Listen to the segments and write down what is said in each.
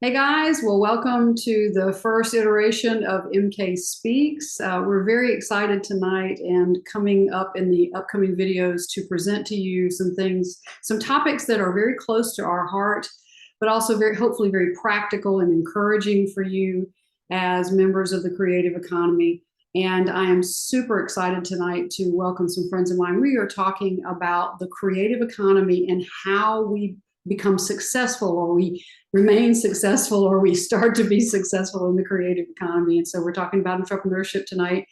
Hey guys, well, welcome to the first iteration of MK Speaks. We're very excited tonight and coming up in the upcoming videos to present to you some things, some topics that are very close to our heart, but also hopefully very practical and encouraging for you as members of the creative economy. And I am super excited tonight to welcome some friends of mine. We are talking about the creative economy and how we become successful, or we remain successful, or we start to be successful in the creative economy. And so we're talking about entrepreneurship tonight.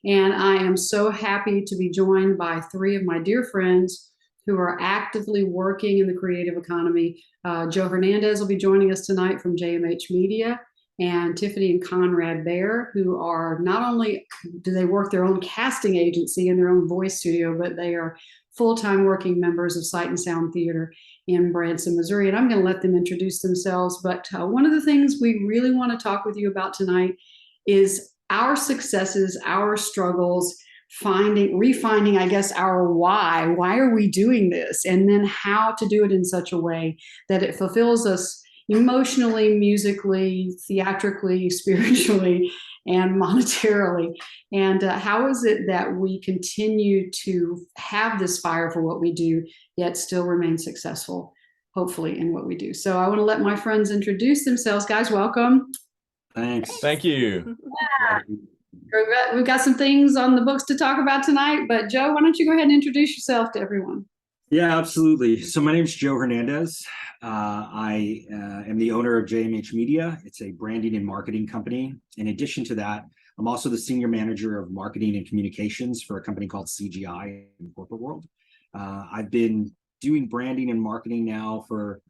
And I am so happy to be joined by three of my dear friends who are actively working in the creative economy. Joe Hernandez will be joining us tonight from JMH Media, and Tiffany and Conrad Bear, who are not only do they work their own casting agency and their own voice studio, but they are full-time working members of Sight and Sound Theater in Branson, Missouri. And I'm going to let them introduce themselves. But one of the things we really want to talk with you about tonight is our successes, our struggles, refining, I guess, our why. Why are we doing this? And then how to do it in such a way that it fulfills us emotionally, musically, theatrically, spiritually, and monetarily. And how is it that we continue to have this fire for what we do, yet still remain successful, hopefully, in what we do? So I want to let my friends introduce themselves. Guys, welcome. Thanks. Thank you. Yeah. We've got some things on the books to talk about tonight, but Joe, why don't you go ahead and introduce yourself to everyone? Yeah, absolutely. So my name is Joe Hernandez. I am the owner of JMH Media. It's a branding and marketing company. In addition to that, I'm also the senior manager of marketing and communications for a company called CGI in the corporate world. I've been doing branding and marketing now for,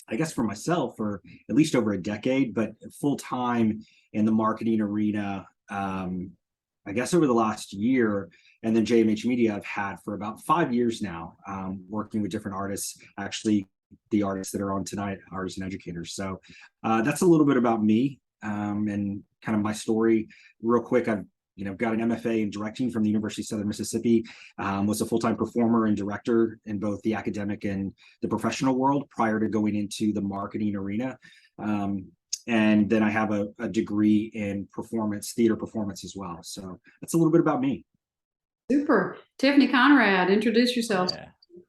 I guess, for myself for at least over a decade, but full time in the marketing arena, I guess over the last year. And then JMH Media I've had for about 5 years now, working with different artists, actually the artists that are on tonight, artists and educators. So that's a little bit about me and kind of my story. Real quick, I've got an MFA in directing from the University of Southern Mississippi, was a full-time performer and director in both the academic and the professional world prior to going into the marketing arena. And then I have a degree in theater performance as well. So that's a little bit about me. Super. Tiffany, Conrad, introduce yourself.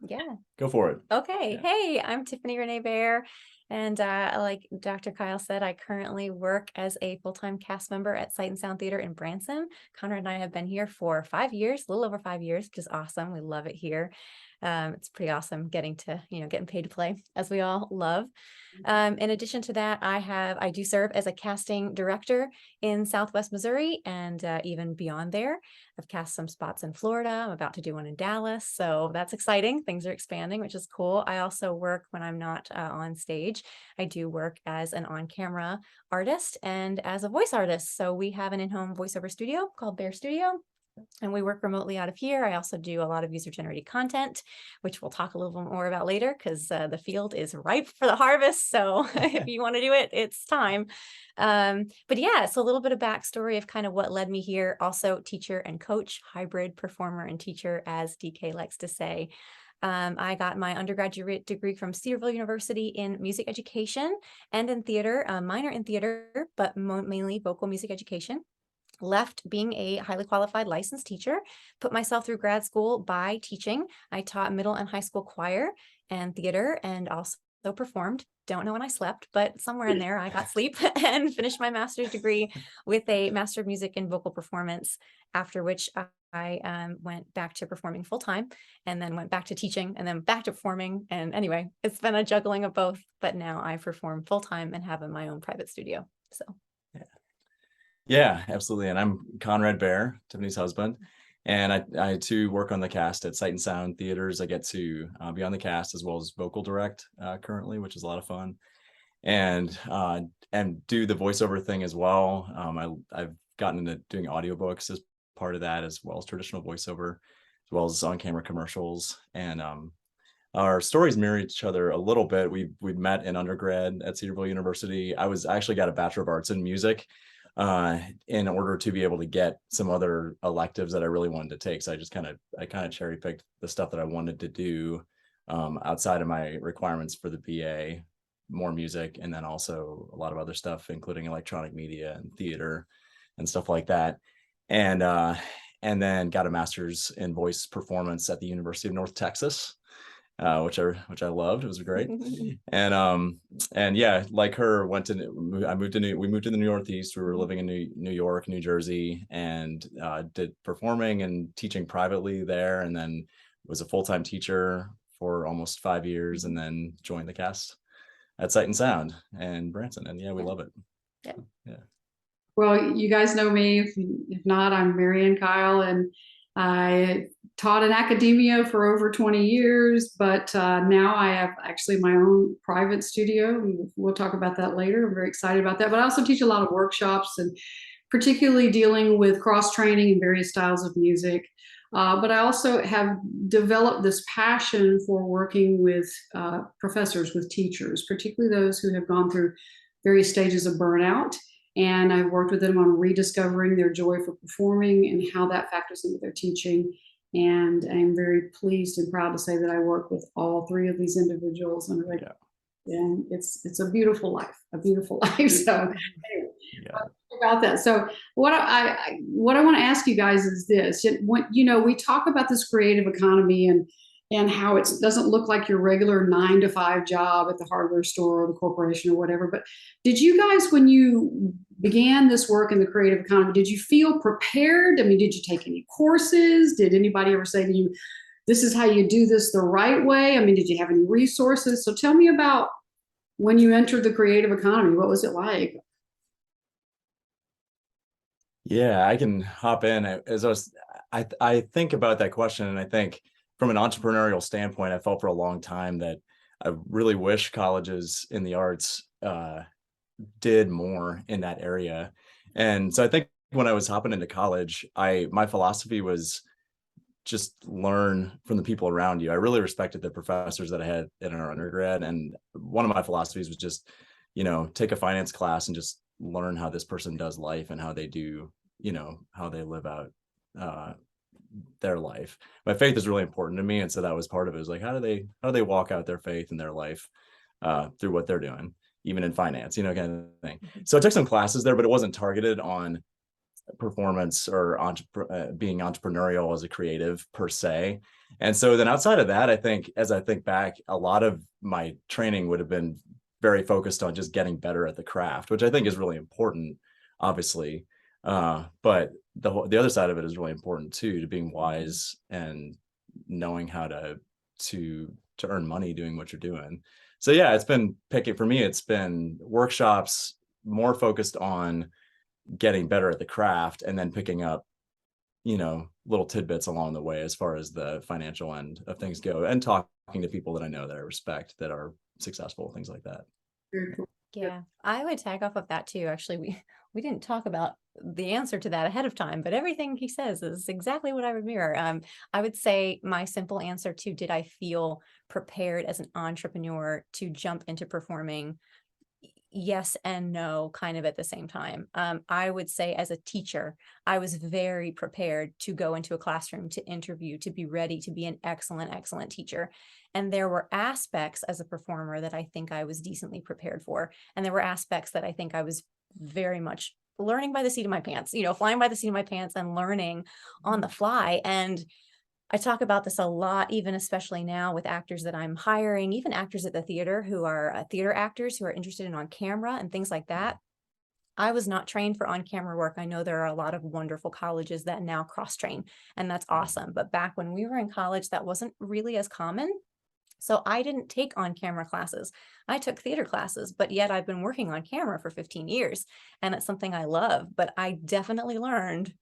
Yeah. Go for it. Okay. Yeah. Hey, I'm Tiffany Renee Bear. And like Dr. Kyle said, I currently work as a full-time cast member at Sight and Sound Theater in Branson. Conrad and I have been here for 5 years, a little over 5 years, which is awesome. We love it here. It's pretty awesome getting paid to play, as we all love. In addition to that, I do serve as a casting director in Southwest Missouri and even beyond there. I've cast some spots in Florida. I'm about to do one in Dallas. So that's exciting. Things are expanding, which is cool. I also work when I'm not on stage. I do work as an on-camera artist and as a voice artist. So we have an in-home voiceover studio called Bear Studio, and we work remotely out of here. I also do a lot of user-generated content, which we'll talk a little bit more about later because the field is ripe for the harvest. So if you want to do it, it's time. But yeah, it's a little bit of backstory of kind of what led me here. Also teacher and coach, hybrid performer and teacher, as DK likes to say. I got my undergraduate degree from Cedarville University in music education and in theater, minor in theater, but mainly vocal music education. Left being a highly qualified licensed teacher, put myself through grad school by teaching. I taught middle and high school choir and theater and also performed. Don't know when I slept, but somewhere in there I got sleep and finished my master's degree with a Master of Music in Vocal Performance, after which I went back to performing full-time and then went back to teaching and then back to performing. And anyway, it's been a juggling of both, but now I perform full-time and have my own private studio. So yeah, absolutely. And I'm Conrad Bear, Tiffany's husband. And I too work on the cast at Sight and Sound Theaters. I get to be on the cast as well as vocal direct currently, which is a lot of fun. And do the voiceover thing as well. I've gotten into doing audiobooks as part of that, as well as traditional voiceover, as well as on-camera commercials. And our stories mirror each other a little bit. We've met in undergrad at Cedarville University. I actually got a Bachelor of Arts in Music in order to be able to get some other electives that I really wanted to take. So I kind of cherry picked the stuff that I wanted to do outside of my requirements for the BA. more music, and then also a lot of other stuff, including electronic media and theater and stuff like that. And then got a master's in voice performance at the University of North Texas, which I loved. It was great. And yeah, like her, we moved to the Northeast. We were living in New York, New Jersey, and did performing and teaching privately there, and then was a full-time teacher for almost 5 years, and then joined the cast at Sight and Sound and Branson. And yeah, we love it. Yeah. Well, you guys know me. If not, I'm Maryann Kyle, and I taught in academia for over 20 years, but now I have actually my own private studio. We'll talk about that later. I'm very excited about that. But I also teach a lot of workshops, and particularly dealing with cross-training in various styles of music. But I also have developed this passion for working with professors, with teachers, particularly those who have gone through various stages of burnout. And I've worked with them on rediscovering their joy for performing and how that factors into their teaching. And I'm very pleased and proud to say that I work with all three of these individuals on a regular. And it's a beautiful life, So anyway, about that. So what I want to ask you guys is this: when, we talk about this creative economy and how it doesn't look like your regular 9-to-5 job at the hardware store or the corporation or whatever. But did you guys, when you began this work in the creative economy, did you feel prepared? I mean, did you take any courses? Did anybody ever say to you, this is how you do this the right way? I mean, did you have any resources? So tell me about when you entered the creative economy. What was it like? Yeah, I can hop in. I think about that question, and I think from an entrepreneurial standpoint, I felt for a long time that I really wish colleges in the arts did more in that area. And so I think when I was hopping into college, my philosophy was just learn from the people around you. I really respected the professors that I had in our undergrad. And one of my philosophies was just, take a finance class and just learn how this person does life and how they do, how they live out their life. My faith is really important to me, and so that was part of it. It was like, how do they walk out their faith in their life through what they're doing, even in finance, kind of thing. So I took some classes there, but it wasn't targeted on performance or being entrepreneurial as a creative per se. And so then outside of that, I think, as I think back, a lot of my training would have been very focused on just getting better at the craft, which I think is really important, obviously. But the other side of it is really important too, to being wise and knowing how to earn money doing what you're doing. So yeah, it's been for me, it's been workshops more focused on getting better at the craft, and then picking up, little tidbits along the way as far as the financial end of things go, and talking to people that I know that I respect that are successful, things like that. Very cool. Yeah, I would tag off of that too. Actually, we didn't talk about the answer to that ahead of time, but everything he says is exactly what I would mirror. I would say my simple answer to did I feel prepared as an entrepreneur to jump into performing? Yes and no, kind of at the same time. I would say as a teacher, I was very prepared to go into a classroom, to interview, to be ready to be an excellent teacher. And there were aspects as a performer that I think I was decently prepared for. And there were aspects that I think I was very much learning by the seat of my pants, flying by the seat of my pants and learning on the fly. And I talk about this a lot, even especially now with actors that I'm hiring, even actors at the theater who are theater actors who are interested in on camera and things like that. I was not trained for on-camera work. I know there are a lot of wonderful colleges that now cross-train, and that's awesome. But back when we were in college, that wasn't really as common. So I didn't take on-camera classes. I took theater classes, but yet I've been working on camera for 15 years, and it's something I love. But I definitely learned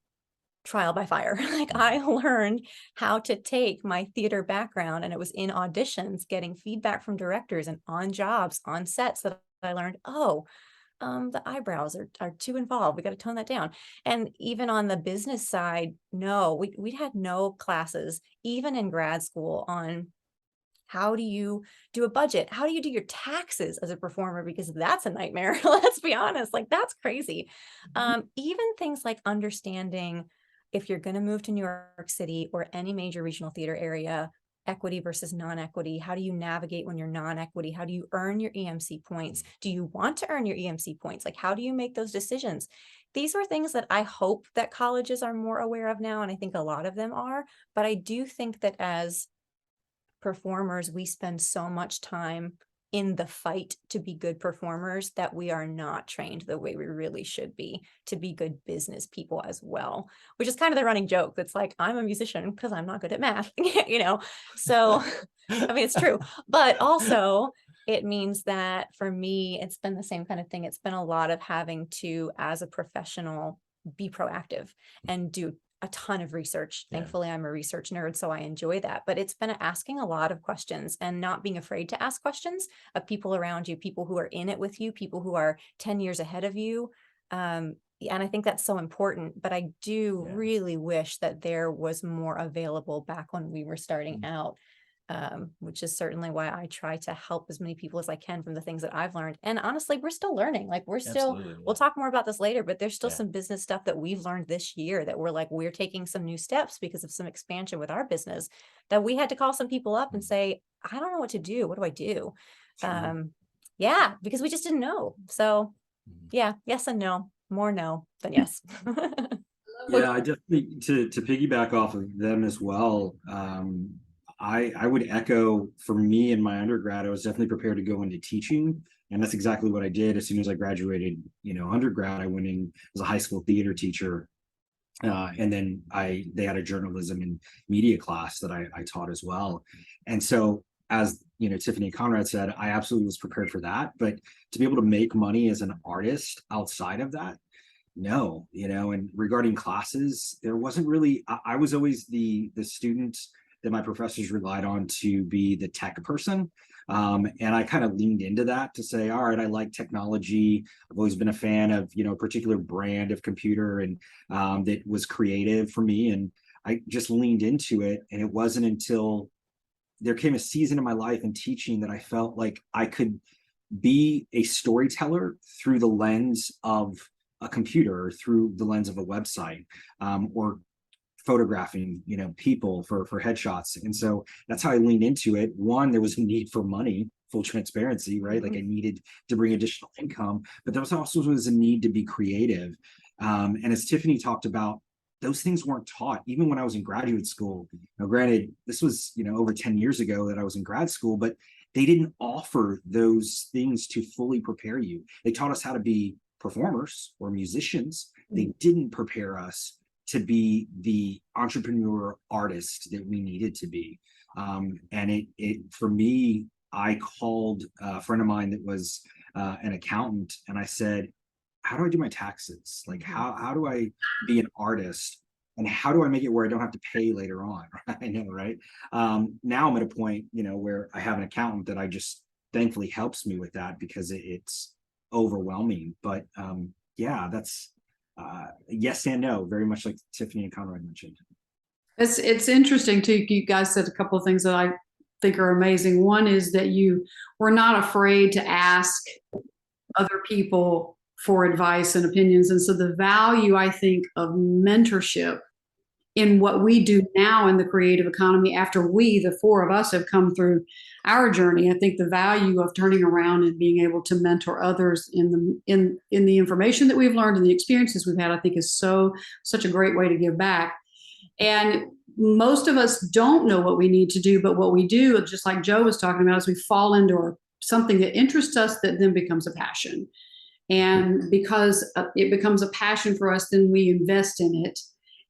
trial by fire. Like, I learned how to take my theater background, and it was in auditions, getting feedback from directors and on jobs, on sets, that I learned, the eyebrows are too involved. We got to tone that down. And even on the business side, no, we had no classes, even in grad school, on how do you do a budget? How do you do your taxes as a performer? Because that's a nightmare. Let's be honest, like, that's crazy. Even things like understanding if you're going to move to New York City or any major regional theater area equity versus non-equity? How do you navigate when you're non-equity? How do you earn your EMC points? Do you want to earn your EMC points? Like, how do you make those decisions? These are things that I hope that colleges are more aware of now, and I think a lot of them are. But I do think that as performers, we spend so much time in the fight to be good performers that we are not trained the way we really should be to be good business people as well, which is kind of the running joke. That's like, I'm a musician because I'm not good at math, so I mean, it's true, but also it means that for me, it's been the same kind of thing. It's been a lot of having to, as a professional, be proactive and do a ton of research. Yeah. Thankfully, I'm a research nerd, so I enjoy that. But it's been asking a lot of questions and not being afraid to ask questions of people around you, people who are in it with you, people who are 10 years ahead of you. And I think that's so important. But I do really wish that there was more available back when we were starting out. Which is certainly why I try to help as many people as I can from the things that I've learned. And honestly, we're still learning. Like, we're still, we'll talk more about this later, but there's still some business stuff that we've learned this year that we're taking some new steps because of some expansion with our business, that we had to call some people up and say, I don't know what to do. What do I do? Sure. Because we just didn't know. So yes and no, more no than yes. Yeah, I definitely, to piggyback off of them as well. I would echo, for me in my undergrad, I was definitely prepared to go into teaching. And that's exactly what I did. As soon as I graduated, undergrad, I went in as a high school theater teacher. And then they had a journalism and media class that I taught as well. And so, as Tiffany and Conrad said, I absolutely was prepared for that. But to be able to make money as an artist outside of that, no, and regarding classes, there wasn't really, I was always the student that my professors relied on to be the tech person. And I kind of leaned into that to say, all right, I like technology. I've always been a fan of, a particular brand of computer and that was creative for me. And I just leaned into it. And it wasn't until there came a season in my life in teaching that I felt like I could be a storyteller through the lens of a computer or through the lens of a website, or photographing, people for headshots. And so that's how I leaned into it. One, there was a need for money, full transparency, right? Like, I needed to bring additional income, but there was also a need to be creative. And as Tiffany talked about, those things weren't taught even when I was in graduate school. Now, granted, this was, over 10 years ago that I was in grad school, but they didn't offer those things to fully prepare you. They taught us how to be performers or musicians. They didn't prepare us to be the entrepreneur artist that we needed to be. And it for me, I called a friend of mine that was an accountant, and I said, how do I do my taxes? Like, how do I be an artist? And how do I make it where I don't have to pay later on? I know, right? Now I'm at a point, where I have an accountant that I just thankfully helps me with that because it's overwhelming. But that's yes and no, very much like Tiffany and Conrad mentioned. It's interesting too. You guys said a couple of things that I think are amazing. One is that you were not afraid to ask other people for advice and opinions. And so the value, I think, of mentorship in what we do now in the creative economy, after the four of us, have come through our journey, I think the value of turning around and being able to mentor others in the information that we've learned and the experiences we've had, I think is such a great way to give back. And most of us don't know what we need to do, but what we do, just like Joe was talking about, is we fall into something that interests us that then becomes a passion. And because it becomes a passion for us, then we invest in it.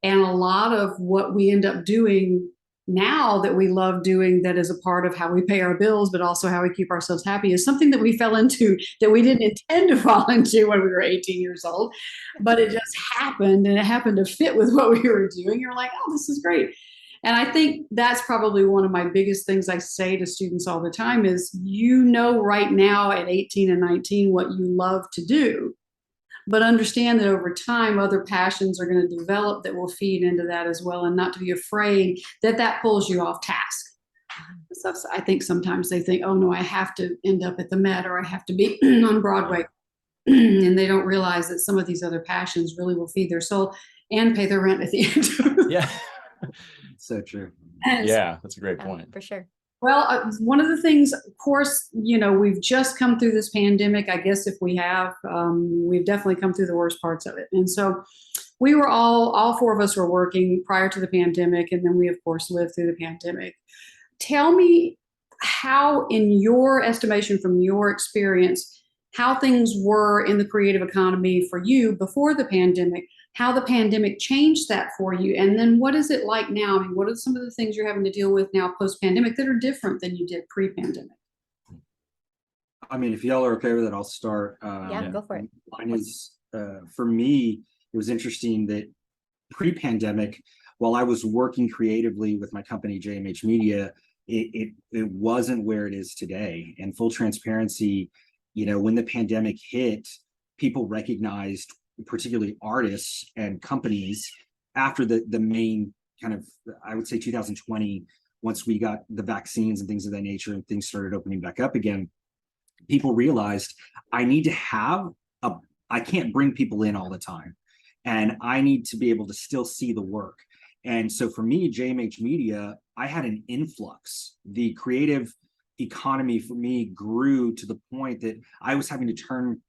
And a lot of what we end up doing now that we love doing, that is a part of how we pay our bills, but also how we keep ourselves happy, is something that we fell into that we didn't intend to fall into when we were 18 years old, but it just happened, and it happened to fit with what we were doing. You're like, oh, this is great. And I think that's probably one of my biggest things I say to students all the time is, right now at 18 and 19 what you love to do, but understand that over time, other passions are going to develop that will feed into that as well, and not to be afraid that pulls you off task. So I think sometimes they think, oh no, I have to end up at the Met or I have to be on Broadway. And they don't realize that some of these other passions really will feed their soul and pay their rent at the end. Yeah. So true. Yeah, that's a great point. For sure. Well, one of the things, of course, we've just come through this pandemic. I guess if we have, we've definitely come through the worst parts of it. And so we were all four of us were working prior to the pandemic. And then we, of course, lived through the pandemic. Tell me how, in your estimation, from your experience, how things were in the creative economy for you before the pandemic, how the pandemic changed that for you, and then what is it like now? I mean, what are some of the things you're having to deal with now post-pandemic that are different than you did pre-pandemic? I mean, if y'all are okay with it, I'll start. Yeah, go for it. Mine is, for me, it was interesting that pre-pandemic, while I was working creatively with my company, JMH Media, it wasn't where it is today. And full transparency, when the pandemic hit, people recognized, particularly artists and companies, after the main kind of, I would say 2020, once we got the vaccines and things of that nature and things started opening back up again, people realized I need to have I can't bring people in all the time, and I need to be able to still see the work. And so for me, JMH Media, I had an influx. The creative economy for me grew to the point that I was having to turn,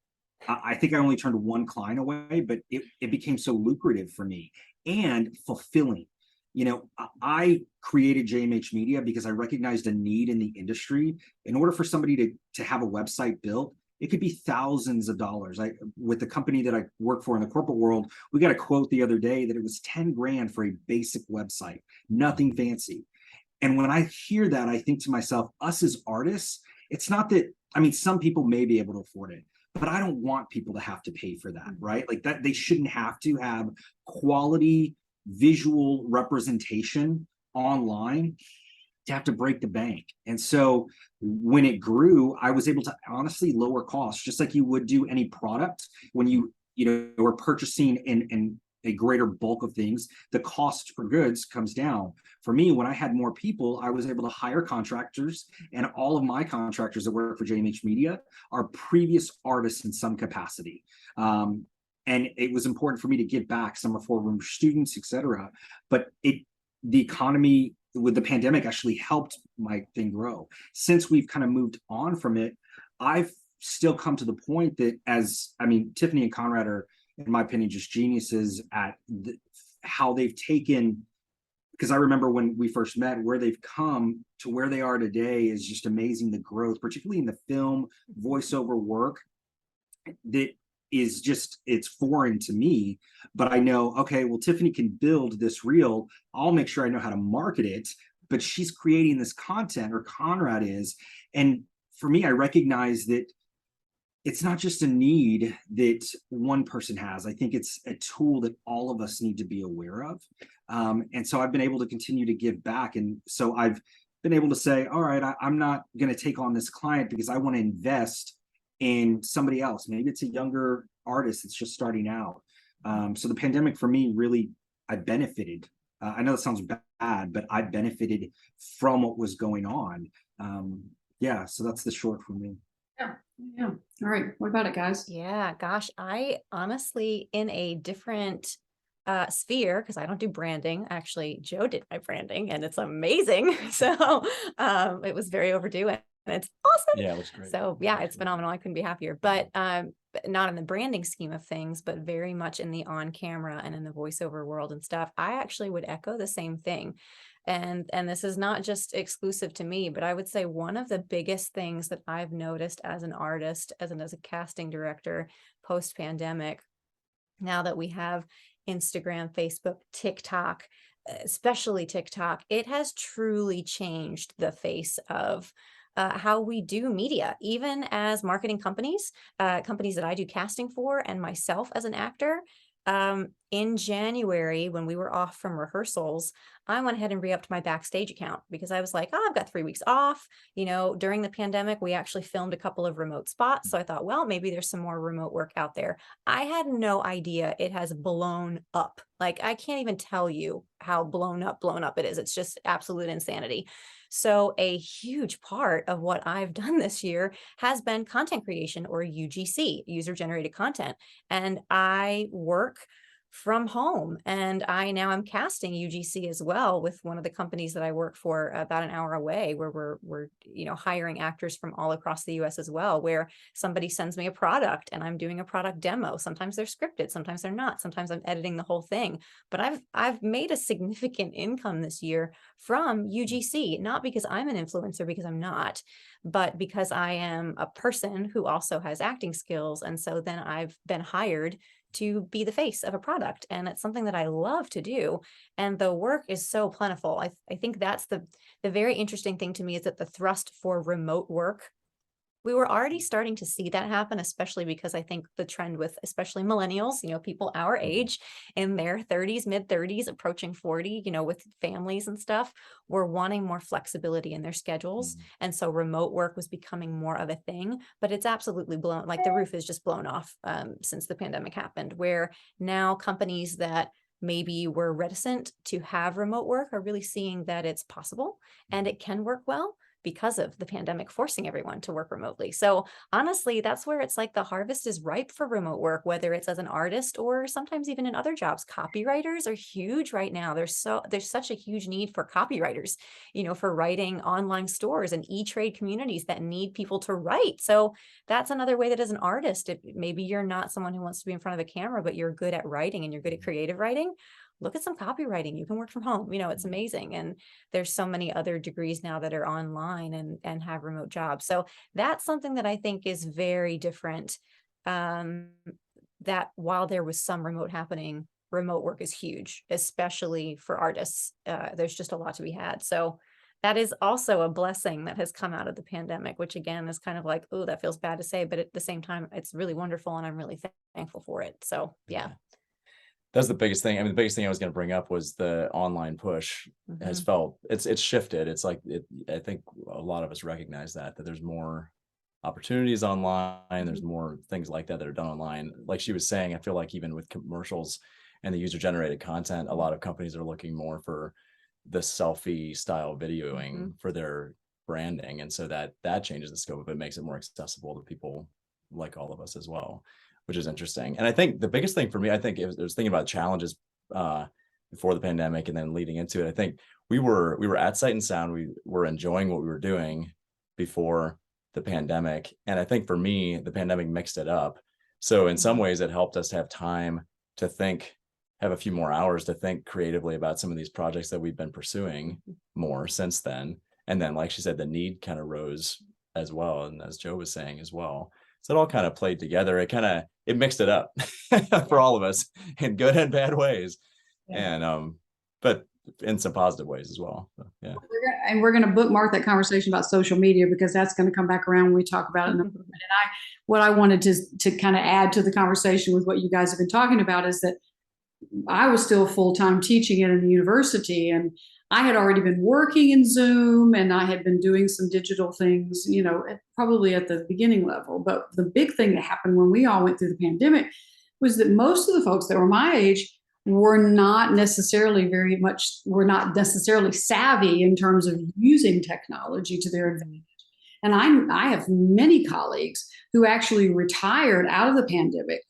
I think I only turned one client away, but it became so lucrative for me and fulfilling. I created JMH Media because I recognized a need in the industry. In order for somebody to have a website built, it could be thousands of dollars. With the company that I work for in the corporate world, we got a quote the other day that it was 10 grand for a basic website, nothing fancy. And when I hear that, I think to myself, us as artists, it's not that, I mean, some people may be able to afford it, but I don't want people to have to pay for that, right? Like that, they shouldn't have to have quality visual representation online to have to break the bank. And so when it grew, I was able to honestly lower costs, just like you would do any product. When you are purchasing in a greater bulk of things, the cost for goods comes down. For me, when I had more people, I was able to hire contractors, and all of my contractors that work for JMH Media are previous artists in some capacity. And it was important for me to give back. Some are former students, etc. But the economy with the pandemic actually helped my thing grow. Since we've kind of moved on from it, I've still come to the point that Tiffany and Conrad are, in my opinion, just geniuses at how they've taken, because I remember when we first met, where they've come to where they are today is just amazing. The growth, particularly in the film voiceover work, that is just, it's foreign to me. But I know, okay, well, Tiffany can build this reel. I'll make sure I know how to market it, but she's creating this content, or Conrad is. And for me, I recognize that it's not just a need that one person has. I think it's a tool that all of us need to be aware of. And so I've been able to continue to give back. And so I've been able to say, all right, I'm not going to take on this client because I want to invest in somebody else. Maybe it's a younger artist that's just starting out. So the pandemic for me, really, I benefited. I know that sounds bad, but I benefited from what was going on. Yeah, so that's the short for me. Yeah. All right. What about it, guys? Yeah, gosh, I honestly, in a different sphere, because I don't do branding. Actually, Joe did my branding and it's amazing. So it was very overdue and it's awesome. Yeah, it looks great. So yeah, it's phenomenal. I couldn't be happier. But not in the branding scheme of things, but very much in the on camera and in the voiceover world and stuff. I actually would echo the same thing. And this is not just exclusive to me, but I would say one of the biggest things that I've noticed as an artist, as a casting director post-pandemic, now that we have Instagram, Facebook, TikTok, especially TikTok, it has truly changed the face of how we do media, even as marketing companies, companies that I do casting for, and myself as an actor. In January, when we were off from rehearsals, I went ahead and re-upped my Backstage account because I was like, oh, I've got 3 weeks off. During the pandemic, we actually filmed a couple of remote spots. So I thought, well, maybe there's some more remote work out there. I had no idea it has blown up. Like, I can't even tell you how blown up it is. It's just absolute insanity. So a huge part of what I've done this year has been content creation, or UGC, user generated content. And I work from home. And I now am casting UGC as well with one of the companies that I work for about an hour away, where we're hiring actors from all across the US as well, where somebody sends me a product and I'm doing a product demo. Sometimes they're scripted, sometimes they're not, sometimes I'm editing the whole thing. But I've made a significant income this year from UGC, not because I'm an influencer, because I'm not, but because I am a person who also has acting skills. And so then I've been hired to be the face of a product. And it's something that I love to do. And the work is so plentiful. I think that's the very interesting thing to me, is that the thrust for remote work, we were already starting to see that happen, especially because I think the trend with especially millennials, people our age in their 30s, mid 30s, approaching 40, with families and stuff, were wanting more flexibility in their schedules. And so remote work was becoming more of a thing, but it's absolutely blown, like the roof is just blown off since the pandemic happened, where now companies that maybe were reticent to have remote work are really seeing that it's possible and it can work well, because of the pandemic forcing everyone to work remotely. So honestly, that's where it's like the harvest is ripe for remote work, whether it's as an artist or sometimes even in other jobs. Copywriters are huge right now. There's such a huge need for copywriters, for writing online stores and e-trade communities that need people to write. So that's another way that as an artist, if maybe you're not someone who wants to be in front of a camera, but you're good at writing and you're good at creative writing, look at some copywriting. You can work from home. It's amazing. And there's so many other degrees now that are online and have remote jobs. So that's something that I think is very different. That while there was some remote happening, remote work is huge, especially for artists. There's just a lot to be had. So that is also a blessing that has come out of the pandemic, which again is kind of like, oh, that feels bad to say, but at the same time, it's really wonderful. And I'm really thankful for it. So yeah. That's the biggest thing. I mean, the biggest thing I was going to bring up was the online push has felt it's shifted. It's like I think a lot of us recognize that there's more opportunities online. There's more things like that are done online. Like she was saying, I feel like even with commercials and the user generated content, a lot of companies are looking more for the selfie style videoing for their branding. And so that changes the scope of it, makes it more accessible to people like all of us as well, which is interesting. And I think the biggest thing for me, I think I was thinking about challenges before the pandemic and then leading into it. I think we were at Sight and Sound. We were enjoying what we were doing before the pandemic. And I think for me, the pandemic mixed it up. So in some ways it helped us to have time to think, have a few more hours to think creatively about some of these projects that we've been pursuing more since then. And then, like she said, the need kind of rose as well. And as Joe was saying as well. So it all kind of played together. It mixed it up for all of us in good and bad ways. Yeah. And, but in some positive ways as well. So, yeah. And we're going to bookmark that conversation about social media, because that's going to come back around when we talk about it in a moment. And what I wanted to kind of add to the conversation with what you guys have been talking about is that I was still full-time teaching it in the university, and I had already been working in Zoom, and I had been doing some digital things, probably at the beginning level. But the big thing that happened when we all went through the pandemic was that most of the folks that were my age were not necessarily savvy in terms of using technology to their advantage. And I have many colleagues who actually retired out of the pandemic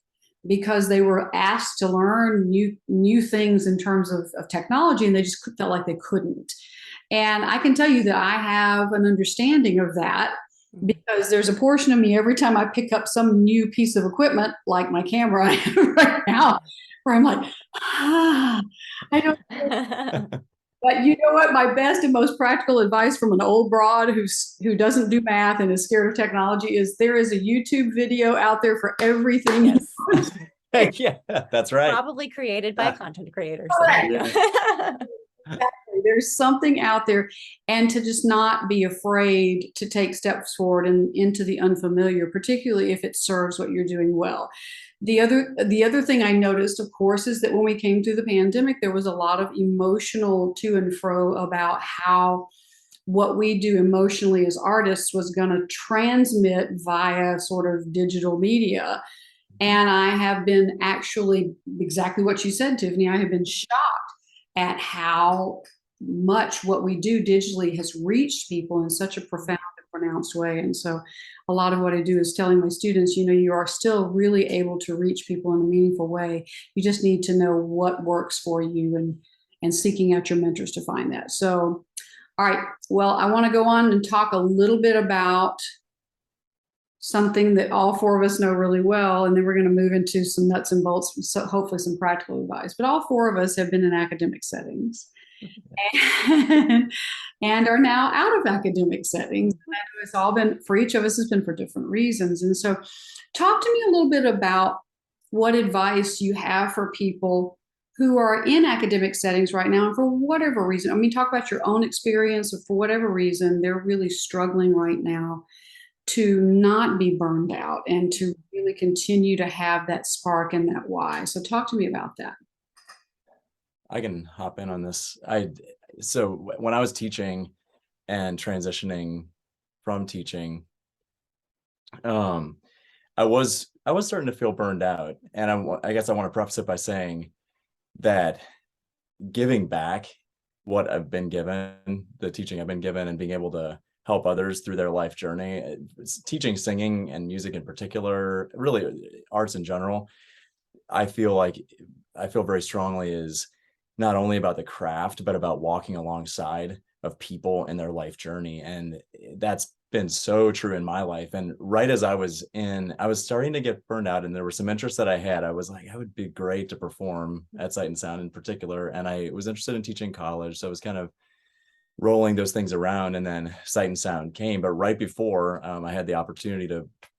because they were asked to learn new things in terms of technology, and they just felt like they couldn't. And I can tell you that I have an understanding of that, because there's a portion of me every time I pick up some new piece of equipment, like my camera I have right now, where I'm like, I don't know. But you know what? My best and most practical advice from an old broad who doesn't do math and is scared of technology is there is a YouTube video out there for everything. Yes. Yeah, that's right. Probably created by a content creator. So there you go. Exactly. There's something out there, and to just not be afraid to take steps forward and into the unfamiliar, particularly if it serves what you're doing well. The other thing I noticed, of course, is that when we came through the pandemic, there was a lot of emotional to and fro about how what we do emotionally as artists was going to transmit via sort of digital media. And I have been actually exactly what you said, Tiffany. I have been shocked at how much what we do digitally has reached people in such a profound and pronounced way. And so a lot of what I do is telling my students, you are still really able to reach people in a meaningful way. You just need to know what works for you, and seeking out your mentors to find that. So, all right, well, I want to go on and talk a little bit about something that all four of us know really well, and then we're going to move into some nuts and bolts, so hopefully some practical advice. But all four of us have been in academic settings and are now out of academic settings. And I know it's all been, for each of us, has been for different reasons. And so talk to me a little bit about what advice you have for people who are in academic settings right now, and for whatever reason. I mean, talk about your own experience, or for whatever reason, they're really struggling right now to not be burned out and to really continue to have that spark and that why. So talk to me about that. I can hop in on this. So when I was teaching and transitioning from teaching, I was starting to feel burned out. And I guess I want to preface it by saying that giving back what I've been given, the teaching I've been given, and being able to help others through their life journey, teaching singing and music in particular, really arts in general, I feel very strongly is not only about the craft, but about walking alongside of people in their life journey. And that's been so true in my life. And right as I was starting to get burned out, and there were some interests that I had. I was like, I would be great to perform at Sight and Sound in particular. And I was interested in teaching college. So I was kind of rolling those things around, and then Sight and Sound came. But right before, I had the opportunity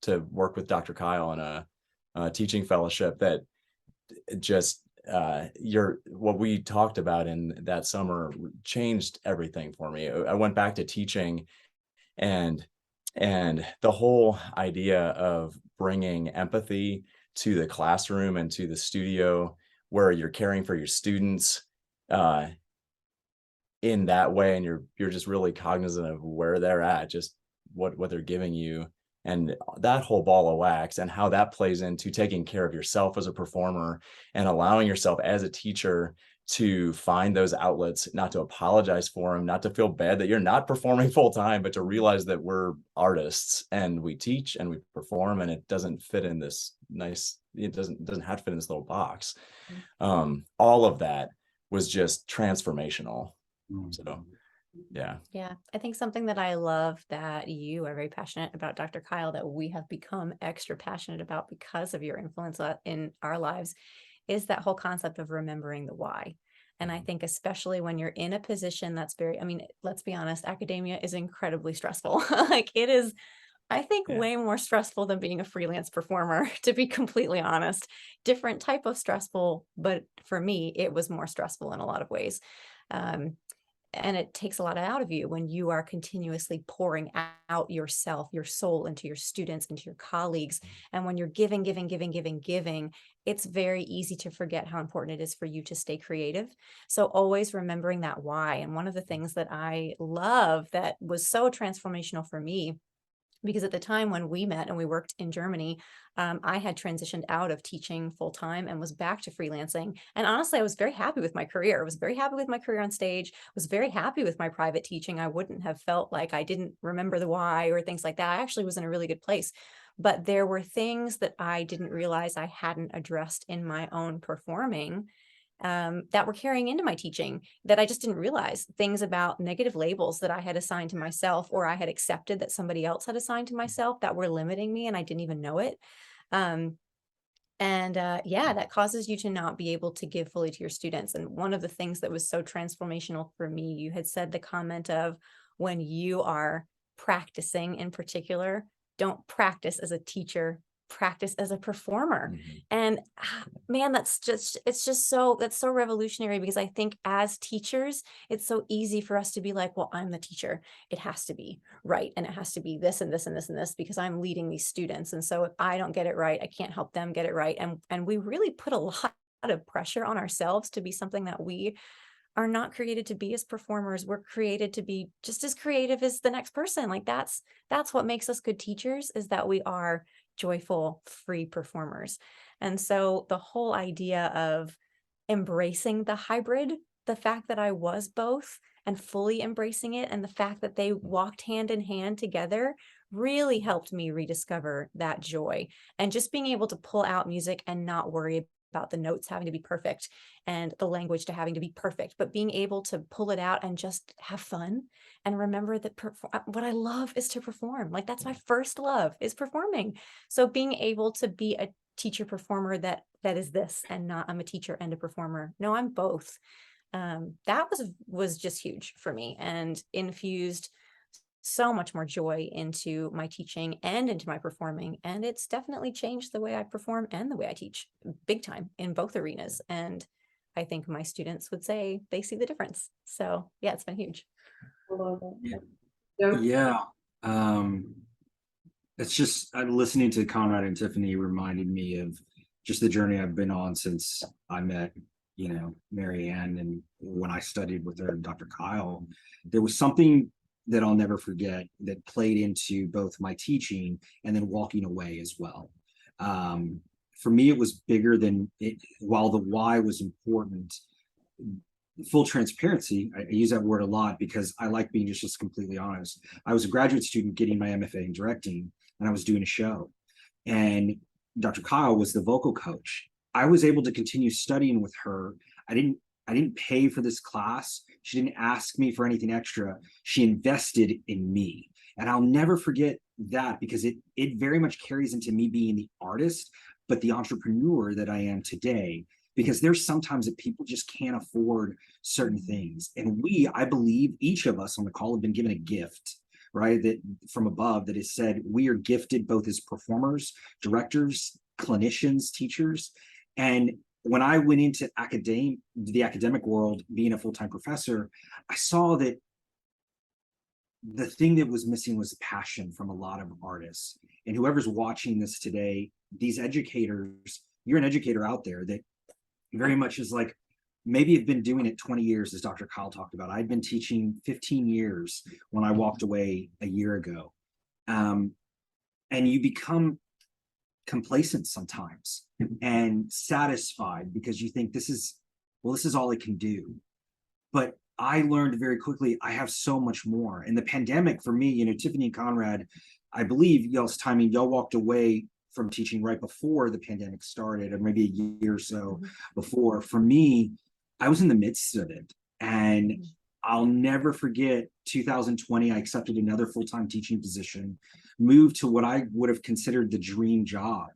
to work with Dr. Kyle on a teaching fellowship that just what we talked about in that summer changed everything for me. I went back to teaching, and the whole idea of bringing empathy to the classroom and to the studio, where you're caring for your students in that way, and you're just really cognizant of where they're at, just what they're giving you, and that whole ball of wax, and how that plays into taking care of yourself as a performer, and allowing yourself as a teacher to find those outlets, not to apologize for them, not to feel bad that you're not performing full time, but to realize that we're artists and we teach and we perform, and it doesn't fit in this it doesn't have to fit in this little box. All of that was just transformational. So yeah. I think something that I love that you are very passionate about, Dr. Kyle, that we have become extra passionate about because of your influence in our lives, is that whole concept of remembering the why. And I think especially when you're in a position that's let's be honest, academia is incredibly stressful. Like it is, I think, way more stressful than being a freelance performer, to be completely honest. Different type of stressful, but for me, it was more stressful in a lot of ways. And it takes a lot out of you when you are continuously pouring out yourself, your soul, into your students, into your colleagues. And when you're giving, it's very easy to forget how important it is for you to stay creative. So always remembering that why. And one of the things that I love that was so transformational for me, because at the time when we met and we worked in Germany, I had transitioned out of teaching full time and was back to freelancing. And honestly, I was very happy with my career. I was very happy with my career on stage, was very happy with my private teaching. I wouldn't have felt like I didn't remember the why or things like that. I actually was in a really good place. But there were things that I didn't realize I hadn't addressed in my own performing that were carrying into my teaching, that I just didn't realize. Things about negative labels that I had assigned to myself, or I had accepted that somebody else had assigned to myself, that were limiting me and I didn't even know it. That causes you to not be able to give fully to your students. And one of the things that was so transformational for me, you had said the comment of, when you are practicing in particular, don't practice as a teacher, practice as a performer. And man, that's so revolutionary, because I think as teachers, it's so easy for us to be like, well, I'm the teacher, it has to be right, and it has to be this and this and this and this, because I'm leading these students, and so if I don't get it right, I can't help them get it right. And we really put a lot of pressure on ourselves to be something that we are not created to be as performers. We're created to be just as creative as the next person. Like that's what makes us good teachers, is that we are joyful, free performers. And so the whole idea of embracing the hybrid, the fact that I was both, and fully embracing it. And the fact that they walked hand in hand together really helped me rediscover that joy, and just being able to pull out music and not worry about the notes having to be perfect and the language to having to be perfect, but being able to pull it out and just have fun and remember that what I love is to perform. Like, that's my first love, is performing. So being able to be a teacher performer that is this, and not I'm a teacher and a performer. No, I'm both. That was just huge for me, and infused so much more joy into my teaching and into my performing. And it's definitely changed the way I perform and the way I teach, big time, in both arenas. And I think my students would say they see the difference. So yeah, it's been huge. I love it. Yeah. Joe? Yeah. It's just listening to Conrad and Tiffany reminded me of just the journey I've been on since I met, Maryann, and when I studied with her and Dr. Kyle. There was something that I'll never forget that played into both my teaching and then walking away as well. For me, it was bigger than it. While the why was important, full transparency, I use that word a lot because I like being just completely honest. I was a graduate student getting my MFA in directing, and I was doing a show, and Dr. Kyle was the vocal coach. I was able to continue studying with her. I didn't pay for this class. She didn't ask me for anything extra. She invested in me. And I'll never forget that, because it very much carries into me being the artist, but the entrepreneur that I am today. Because there's sometimes that people just can't afford certain things. And I believe each of us on the call have been given a gift, right? That from above, that is said, we are gifted both as performers, directors, clinicians, teachers. And when I went into the academic world, being a full-time professor, I saw that the thing that was missing was passion from a lot of artists. And whoever's watching this today, these educators, you're an educator out there that very much is like, maybe have been doing it 20 years, as Dr. Kyle talked about. I'd been teaching 15 years when I walked away a year ago. And you become complacent sometimes and satisfied because you think this is all I can do. But I learned very quickly, I have so much more. And the pandemic for me, Tiffany and Conrad, I believe y'all's timing, y'all walked away from teaching right before the pandemic started, or maybe a year or so before. For me, I was in the midst of it. And I'll never forget 2020, I accepted another full-time teaching position, moved to what I would have considered the dream job.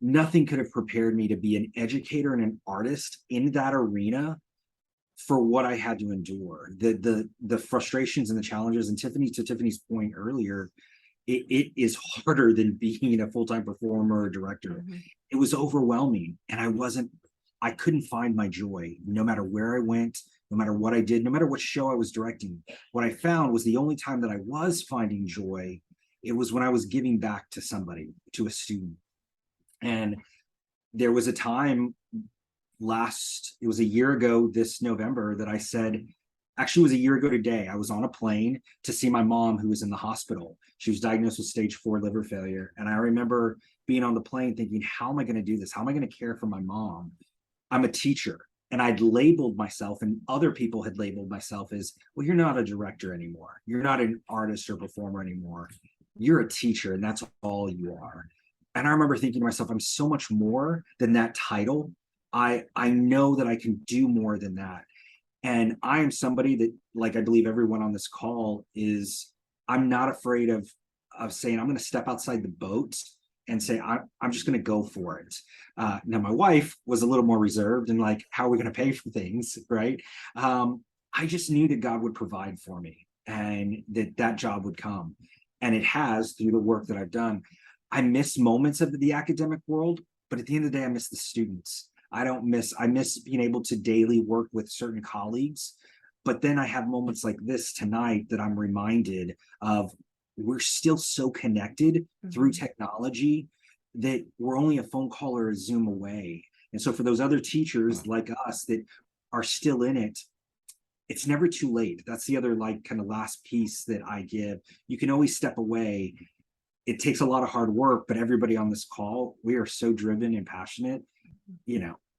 Nothing could have prepared me to be an educator and an artist in that arena for what I had to endure. The frustrations and the challenges, and to Tiffany's point earlier, it is harder than being a full-time performer or director. It was overwhelming, and I couldn't find my joy no matter where I went, no matter what I did, no matter what show I was directing. What I found was the only time that I was finding joy, it was when I was giving back to somebody, to a student. And there was a time it was a year ago this November that I said, actually it was a year ago today, I was on a plane to see my mom, who was in the hospital. She was diagnosed with stage 4 liver failure. And I remember being on the plane thinking, how am I going to do this? How am I going to care for my mom? I'm a teacher. And I'd labeled myself, and other people had labeled myself as, well, you're not a director anymore. You're not an artist or performer anymore. You're a teacher, and that's all you are. And I remember thinking to myself, I'm so much more than that title. I know that I can do more than that. And I am somebody that, like I believe everyone on this call is, I'm not afraid of saying, I'm going to step outside the boat and say, I'm just going to go for it. Now, my wife was a little more reserved and like, how are we going to pay for things, right? I just knew that God would provide for me and that job would come. And it has, through the work that I've done. I miss moments of the academic world, but at the end of the day, I miss the students. I miss being able to daily work with certain colleagues. But then I have moments like this tonight that I'm reminded of, we're still so connected through technology that we're only a phone call or a Zoom away. And so for those other teachers like us that are still in it, it's never too late. That's the other kind of last piece that I give. You can always step away. It takes a lot of hard work, but everybody on this call, we are so driven and passionate.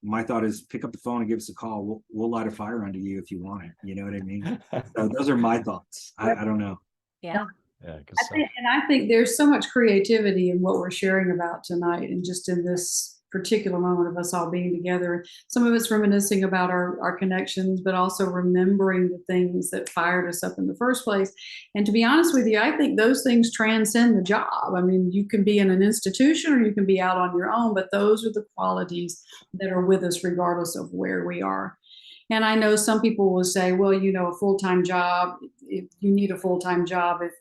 my thought is pick up the phone and give us a call. We'll light a fire under you if you want it. You know what I mean? So those are my thoughts. I don't know. Yeah. Yeah, good I stuff. think, and I think there's so much creativity in what we're sharing about tonight, and just in this particular moment of us all being together. Some of us reminiscing about our connections, but also remembering the things that fired us up in the first place. And to be honest with you, I think those things transcend the job. I mean, you can be in an institution or you can be out on your own, but those are the qualities that are with us regardless of where we are. And I know some people will say, well, you know, a full-time job, if you need a full-time job, if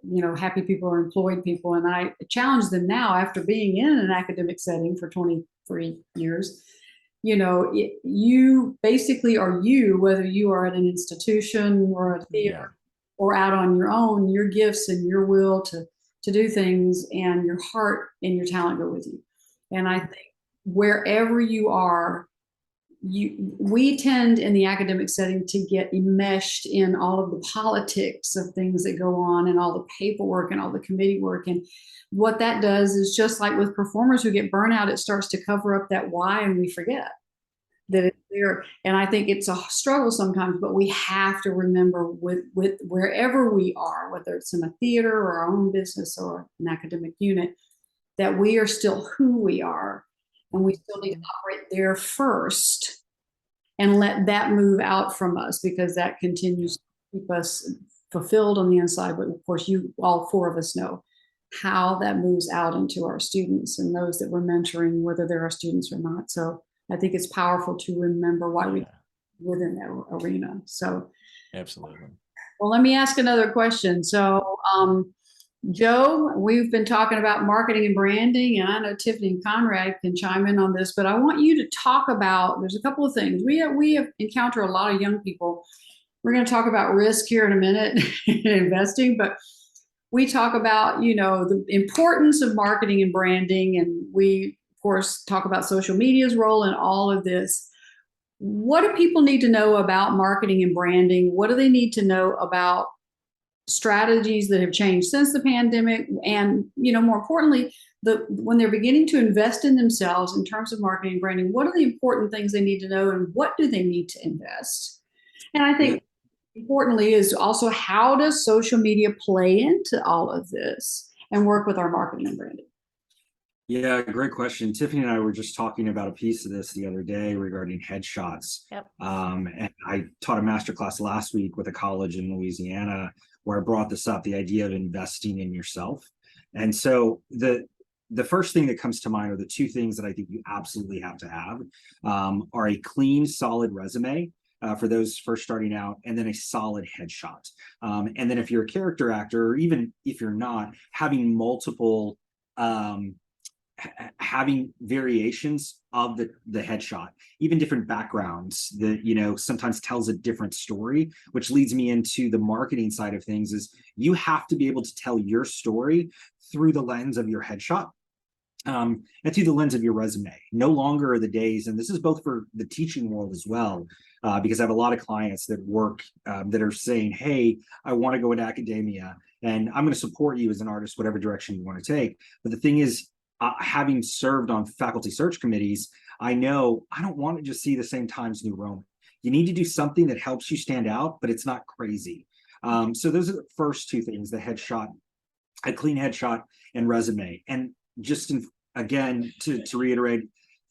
you know, happy people are employed people. And I challenge them now, after being in an academic setting for 23 years, you know, you basically are you, whether you are at an institution or a theater or out on your own, your gifts and your will to do things and your heart and your talent go with you. And I think wherever you are, we tend in the academic setting to get enmeshed in all of the politics of things that go on and all the paperwork and all the committee work. And what that does is, just like with performers who get burnout, it starts to cover up that why, and we forget that it's there. And I think it's a struggle sometimes, but we have to remember with wherever we are, whether it's in a theater or our own business or an academic unit, that we are still who we are. And we still need to operate there first and let that move out from us, because that continues to keep us fulfilled on the inside. But of course, all four of us know how that moves out into our students and those that we're mentoring, whether they're our students or not. So I think it's powerful to remember why we within that arena. So absolutely. Well, let me ask another question. So Joe, we've been talking about marketing and branding, and I know Tiffany and Conrad can chime in on this, but I want you to talk about, there's a couple of things. We have encountered a lot of young people. We're going to talk about risk here in a minute in investing, but we talk about, you know, the importance of marketing and branding, and we, of course, talk about social media's role in all of this. What do people need to know about marketing and branding? What do they need to know about strategies that have changed since the pandemic? And, you know, more importantly, when they're beginning to invest in themselves in terms of marketing and branding, what are the important things they need to know, and what do they need to invest? And I think importantly is also, how does social media play into all of this and work with our marketing and branding? Yeah, great question. Tiffany and I were just talking about a piece of this the other day regarding headshots. Yep. And I taught a masterclass last week with a college in Louisiana where I brought this up, the idea of investing in yourself. And so the first thing that comes to mind, or the two things that I think you absolutely have to have, are a clean, solid resume for those first starting out, and then a solid headshot. And then if you're a character actor, or even if you're not, having multiple having variations of the headshot, even different backgrounds that, you know, sometimes tells a different story, which leads me into the marketing side of things. Is you have to be able to tell your story through the lens of your headshot, and through the lens of your resume. No longer are the days, and this is both for the teaching world as well, because I have a lot of clients that work that are saying, hey, I want to go into academia and I'm going to support you as an artist, whatever direction you want to take. But the thing is, having served on faculty search committees, I know I don't want to just see the same Times New Roman. You need to do something that helps you stand out, but it's not crazy. So those are the first two things: the headshot, a clean headshot, and resume. And just again, to reiterate,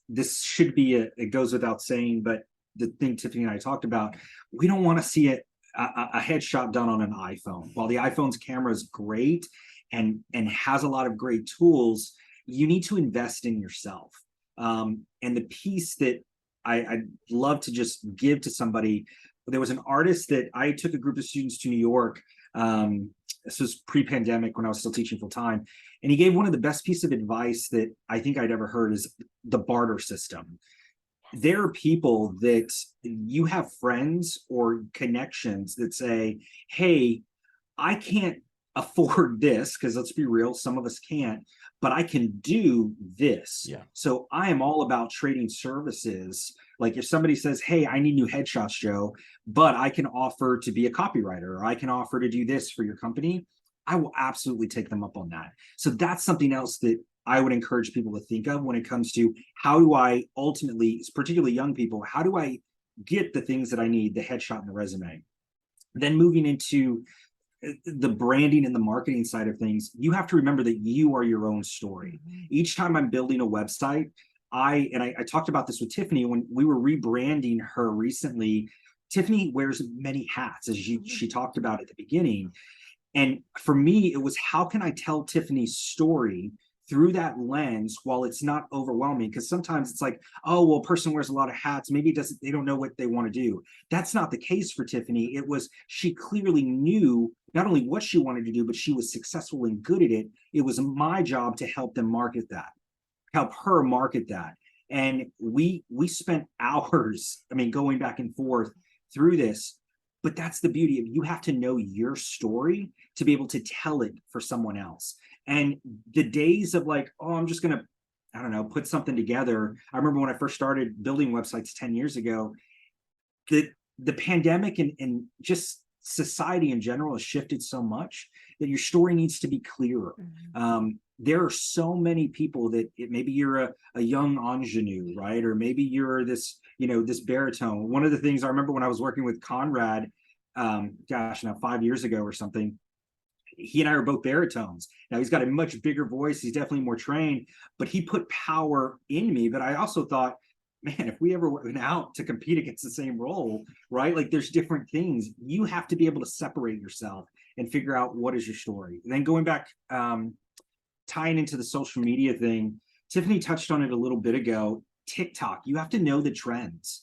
this should be it goes without saying, but the thing Tiffany and I talked about, we don't want to see a headshot done on an iPhone. While the iPhone's camera is great and has a lot of great tools, you need to invest in yourself. And the piece that I'd love to just give to somebody, there was an artist that I took a group of students to New York. This was pre-pandemic when I was still teaching full time. And he gave one of the best pieces of advice that I think I'd ever heard, is the barter system. There are people that you have friends or connections that say, hey, I can't afford this, because let's be real, some of us can't, but I can do this. Yeah. So I am all about trading services. Like if somebody says, hey, I need new headshots, Joe, but I can offer to be a copywriter, or I can offer to do this for your company, I will absolutely take them up on that. So that's something else that I would encourage people to think of when it comes to how do I ultimately, particularly young people, how do I get the things that I need, the headshot and the resume? Then moving into the branding and the marketing side of things, you have to remember that you are your own story. Each time I'm building a website, I talked about this with Tiffany when we were rebranding her recently. Tiffany wears many hats, as she talked about at the beginning. And for me, it was, how can I tell Tiffany's story through that lens while it's not overwhelming? Because sometimes it's like, oh, well, a person wears a lot of hats, maybe they don't know what they want to do. That's not the case for Tiffany. It was, she clearly knew not only what she wanted to do, but she was successful and good at it. It was my job to help them market that, help her market that. And we spent hours, I mean, going back and forth through this. But that's the beauty of, you have to know your story to be able to tell it for someone else. And the days of like, oh, I'm just going to, I don't know, put something together. I remember when I first started building websites 10 years ago, the pandemic and just society in general has shifted so much that your story needs to be clearer. There are so many people that maybe you're a young ingenue, right? Or maybe you're this, this baritone. One of the things I remember when I was working with Conrad, now 5 years ago or something, he and I are both baritones. Now he's got a much bigger voice. He's definitely more trained, but he put power in me. But I also thought, man, if we ever went out to compete against the same role, right? Like, there's different things. You have to be able to separate yourself and figure out what is your story. And then going back, tying into the social media thing, Tiffany touched on it a little bit ago. TikTok, you have to know the trends.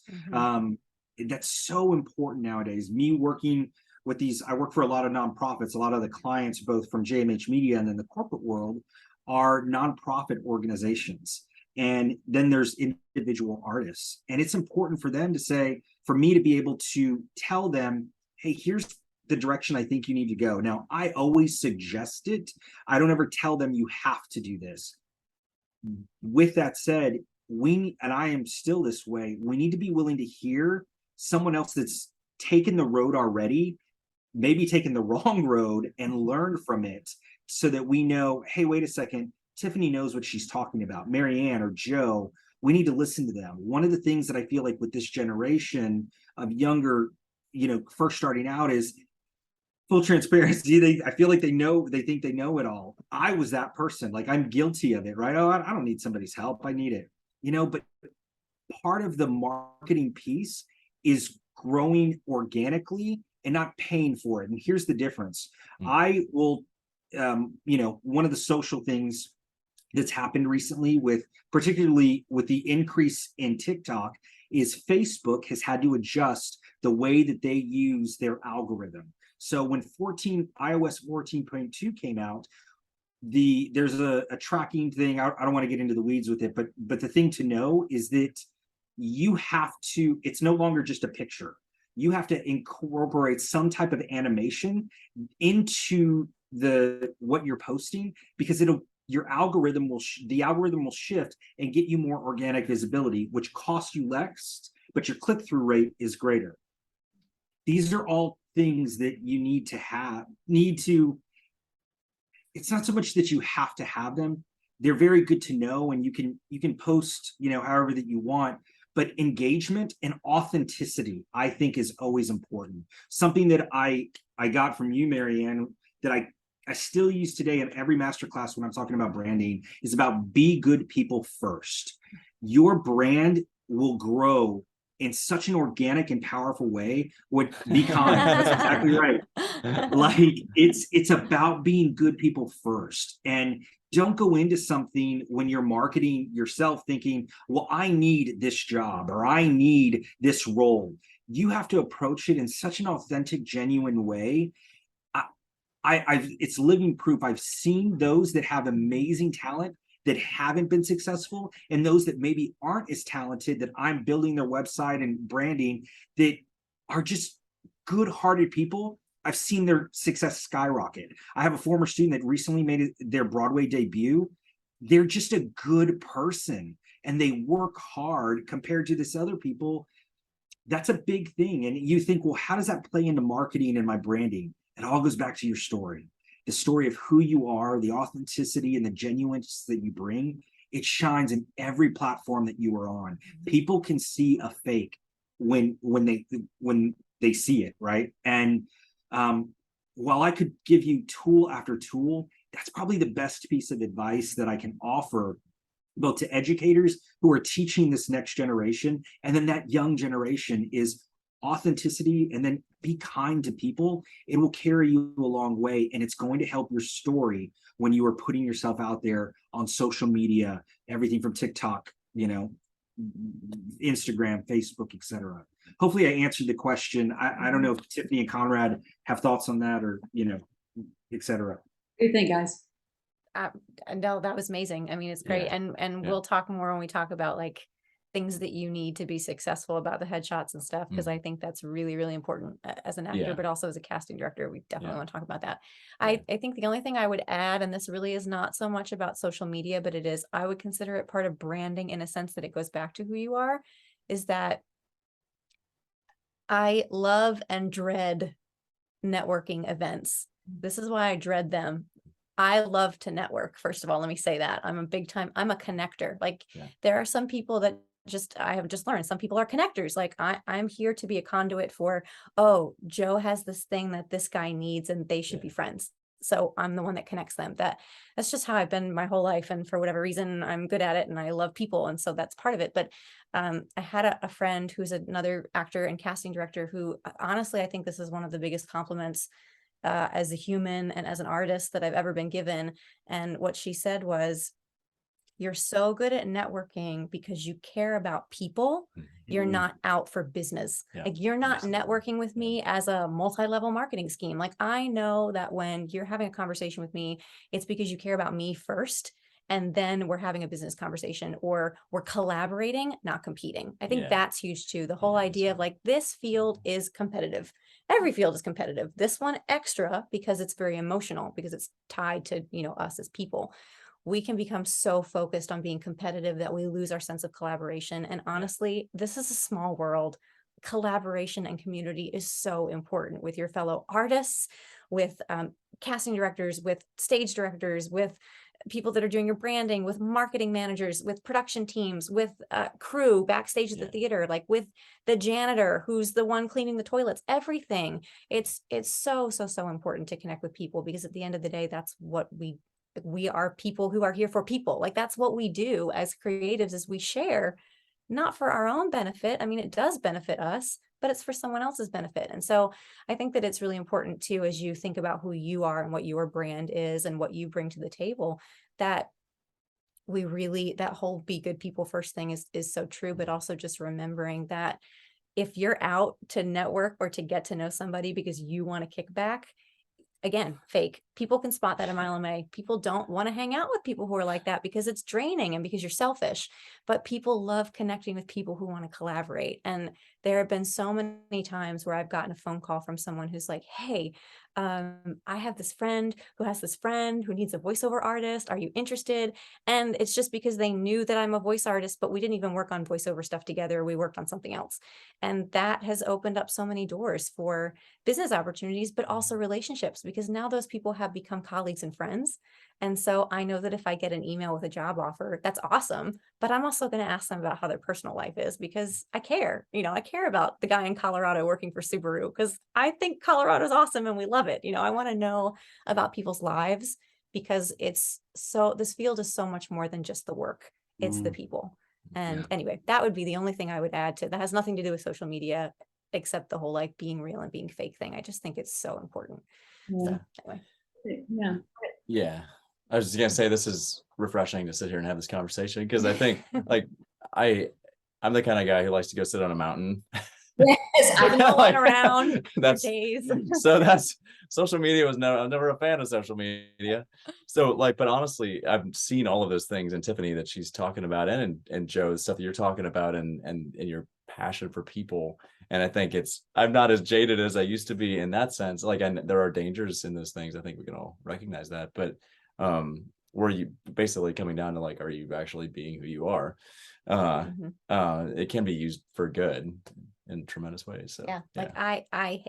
That's so important nowadays. Me working with these, I work for a lot of nonprofits. A lot of the clients, both from JMH Media and then the corporate world, are nonprofit organizations. And then there's individual artists. And it's important for them to say, for me to be able to tell them, hey, here's the direction I think you need to go. Now, I always suggest it. I don't ever tell them you have to do this. With that said, and I am still this way, we need to be willing to hear someone else that's taken the road already, maybe taken the wrong road, and learn from it so that we know, hey, wait a second, Tiffany knows what she's talking about. Maryann or Joe, we need to listen to them. One of the things that I feel like with this generation of younger, first starting out is full transparency. I feel like they think they know it all. I was that person. Like, I'm guilty of it, right? Oh, I don't need somebody's help. I need it, but part of the marketing piece is growing organically and not paying for it. And here's the difference. I will, one of the social things that's happened recently particularly with the increase in TikTok, is Facebook has had to adjust the way that they use their algorithm. So when iOS 14.2 came out, there's a tracking thing. I don't want to get into the weeds with it, but the thing to know is that you have to, it's no longer just a picture. You have to incorporate some type of animation into what you're posting, because the algorithm will shift and get you more organic visibility, which costs you less, but your click-through rate is greater. These are all things that you need to, it's not so much that you have to have them. They're very good to know, and you can post, however that you want, but engagement and authenticity, I think, is always important. Something that I got from you, Maryann, that I still use today in every masterclass when I'm talking about branding, is about be good people first. Your brand will grow in such an organic and powerful way. Be kind. That's exactly right. Like, it's about being good people first. And don't go into something when you're marketing yourself thinking, well, I need this job or I need this role. You have to approach it in such an authentic, genuine way. It's living proof. I've seen those that have amazing talent that haven't been successful, and those that maybe aren't as talented, that I'm building their website and branding, that are just good-hearted people. I've seen their success skyrocket. I have a former student that recently made their Broadway debut. They're just a good person, and they work hard compared to this other people. That's a big thing. And you think, well, how does that play into marketing and my branding? It all goes back to your story. the story of who you are, the authenticity and the genuineness that you bring, it shines in every platform that you are on. People can see a fake when they see it, right? And while I could give you tool after tool, that's probably the best piece of advice that I can offer both to educators who are teaching this next generation, and then that young generation, is authenticity, and then be kind to people. It will carry you a long way, and it's going to help your story when you are putting yourself out there on social media, everything from TikTok, Instagram, Facebook, etc. Hopefully I answered the question. I don't know if Tiffany and Conrad have thoughts on that, or etc. What do you think, guys? No, that was amazing. I mean, it's great. Yeah. And Yeah. we'll talk more when we talk about like things that you need to be successful about the headshots and stuff, because I think that's really, really important as an actor, Yeah. but also as a casting director. We definitely Yeah. want to talk about that. Yeah. I think the only thing I would add, and this really is not so much about social media, but it is, I would consider it part of branding in a sense that it goes back to who you are, is that I love and dread networking events. This is why I dread them. I love to network. First of all, let me say that I'm a connector. Like Yeah. there are some people that I have just learned, some people are connectors. Like I'm here to be a conduit for, oh, Joe has this thing that this guy needs and they should be friends. So I'm the one that connects them. That's just how I've been my whole life. And for whatever reason, I'm good at it and I love people. And so that's part of it. But I had a friend who's another actor and casting director who honestly, I think this is one of the biggest compliments as a human and as an artist that I've ever been given. And what she said was, you're so good at networking because you care about people. You're not out for business. Yeah, like you're not absolutely. networking with me as a multi-level marketing scheme. Like I know that when you're having a conversation with me, it's because you care about me first. And then we're having a business conversation or we're collaborating, not competing. I think that's huge too. The whole idea of like, this field is competitive. Every field is competitive. This one extra because it's very emotional, because it's tied to, us as people. We can become so focused on being competitive that we lose our sense of collaboration. And honestly, this is a small world. Collaboration and community is so important with your fellow artists, with casting directors, with stage directors, with people that are doing your branding, with marketing managers, with production teams, with crew backstage at the theater, like with the janitor who's the one cleaning the toilets, everything. It's so important to connect with people, because at the end of the day, that's what we are, people who are here for people. Like that's what we do as creatives, is we share, not for our own benefit. I mean, it does benefit us, but it's for someone else's benefit. And so I think that it's really important too, as you think about who you are and what your brand is and what you bring to the table, that we really, that whole be good people first thing is so true, but also just remembering that if you're out to network or to get to know somebody because you want to kick back, again, fake. People can spot that a mile away. People don't want to hang out with people who are like that because it's draining and because you're selfish. But people love connecting with people who want to collaborate. And there have been so many times where I've gotten a phone call from someone who's like, hey, I have this friend who has this friend who needs a voiceover artist. Are you interested? And it's just because they knew that I'm a voice artist, but we didn't even work on voiceover stuff together. We worked on something else. And that has opened up so many doors for business opportunities, but also relationships, because now those people have become colleagues and friends. And so I know that if I get an email with a job offer, that's awesome, but I'm also going to ask them about how their personal life is, because I care, I care about the guy in Colorado working for Subaru, because I think Colorado is awesome and we love it. I want to know about people's lives, because this field is so much more than just the work. It's the people. And anyway, that would be the only thing I would add to that. Has nothing to do with social media, except the whole like being real and being fake thing. I just think it's so important. So anyway. Yeah. I was just gonna say, this is refreshing to sit here and have this conversation, because I think like I'm the kind of guy who likes to go sit on a mountain. Yes, I've no one around for days. So that's social media I'm never a fan of social media. So like, but honestly, I've seen all of those things in Tiffany that she's talking about, and Joe, the stuff that you're talking about, and your passion for people. And I think I'm not as jaded as I used to be in that sense. Like, and there are dangers in those things. I think we can all recognize that. But were you basically coming down to like, are you actually being who you are? It can be used for good in tremendous ways. So like I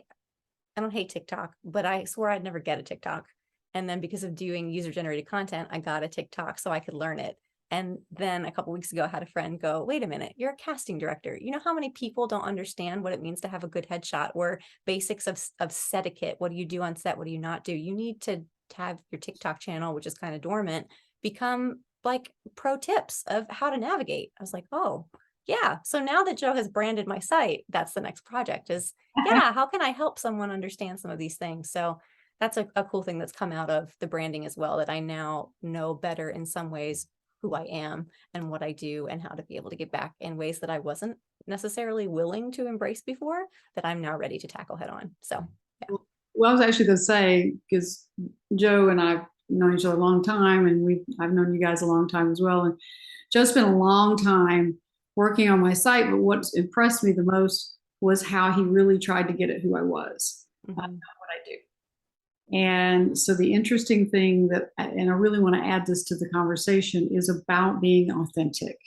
don't hate TikTok, but I swore I'd never get a TikTok. And then because of doing user-generated content, I got a TikTok so I could learn it. And then a couple weeks ago, I had a friend go, wait a minute, you're a casting director. You know how many people don't understand what it means to have a good headshot, or basics of set etiquette? What do you do on set? What do you not do? You need to have your TikTok channel, which is kind of dormant, become like pro tips of how to navigate. I was like, oh, yeah. So now that Joe has branded my site, that's the next project is, yeah, how can I help someone understand some of these things? So that's a cool thing that's come out of the branding as well, that I now know better in some ways who I am and what I do and how to be able to give back in ways that I wasn't necessarily willing to embrace before, that I'm now ready to tackle head on. So, yeah. Well, I was actually going to say, because Joe and I've known each other a long time, and I've known you guys a long time as well. And Joe spent a long time working on my site, but what impressed me the most was how he really tried to get at who I was, not what I do. And so the interesting thing and I really want to add this to the conversation, is about being authentic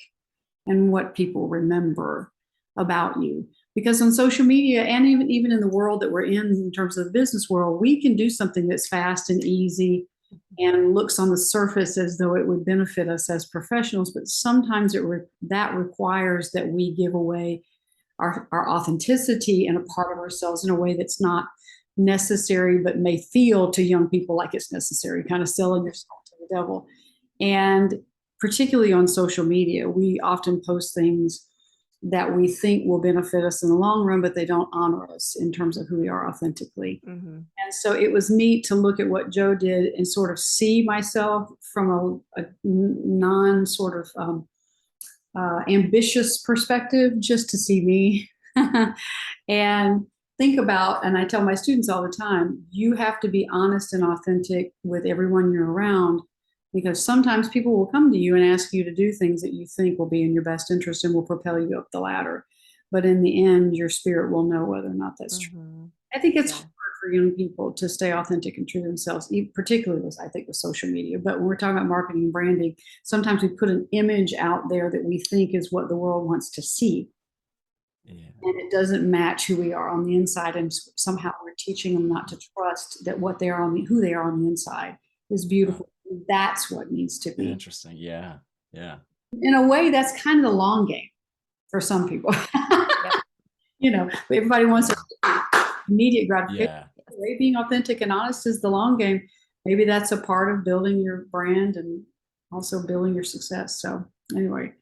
and what people remember about you. Because on social media, and even in the world that we're in terms of the business world, we can do something that's fast and easy and looks on the surface as though it would benefit us as professionals. But sometimes that requires that we give away our authenticity and a part of ourselves in a way that's not necessary, but may feel to young people like it's necessary, kind of selling yourself to the devil. And particularly on social media, we often post things that we think will benefit us in the long run, but they don't honor us in terms of who we are authentically. And so it was neat to look at what Joe did and sort of see myself from a non sort of ambitious perspective, just to see me. And think about, and I tell my students all the time, you have to be honest and authentic with everyone you're around, because sometimes people will come to you and ask you to do things that you think will be in your best interest and will propel you up the ladder. But in the end, your spirit will know whether or not that's true. I think it's hard for young people to stay authentic and true to themselves, particularly I think with social media. But when we're talking about marketing and branding, sometimes we put an image out there that we think is what the world wants to see. And it doesn't match who we are on the inside, and somehow we're teaching them not to trust that who they are on the inside is beautiful. That's what needs to be. Interesting. Yeah. In a way, that's kind of the long game for some people. Everybody wants immediate gratification. The way being authentic and honest is the long game. Maybe that's a part of building your brand and also building your success. So anyway.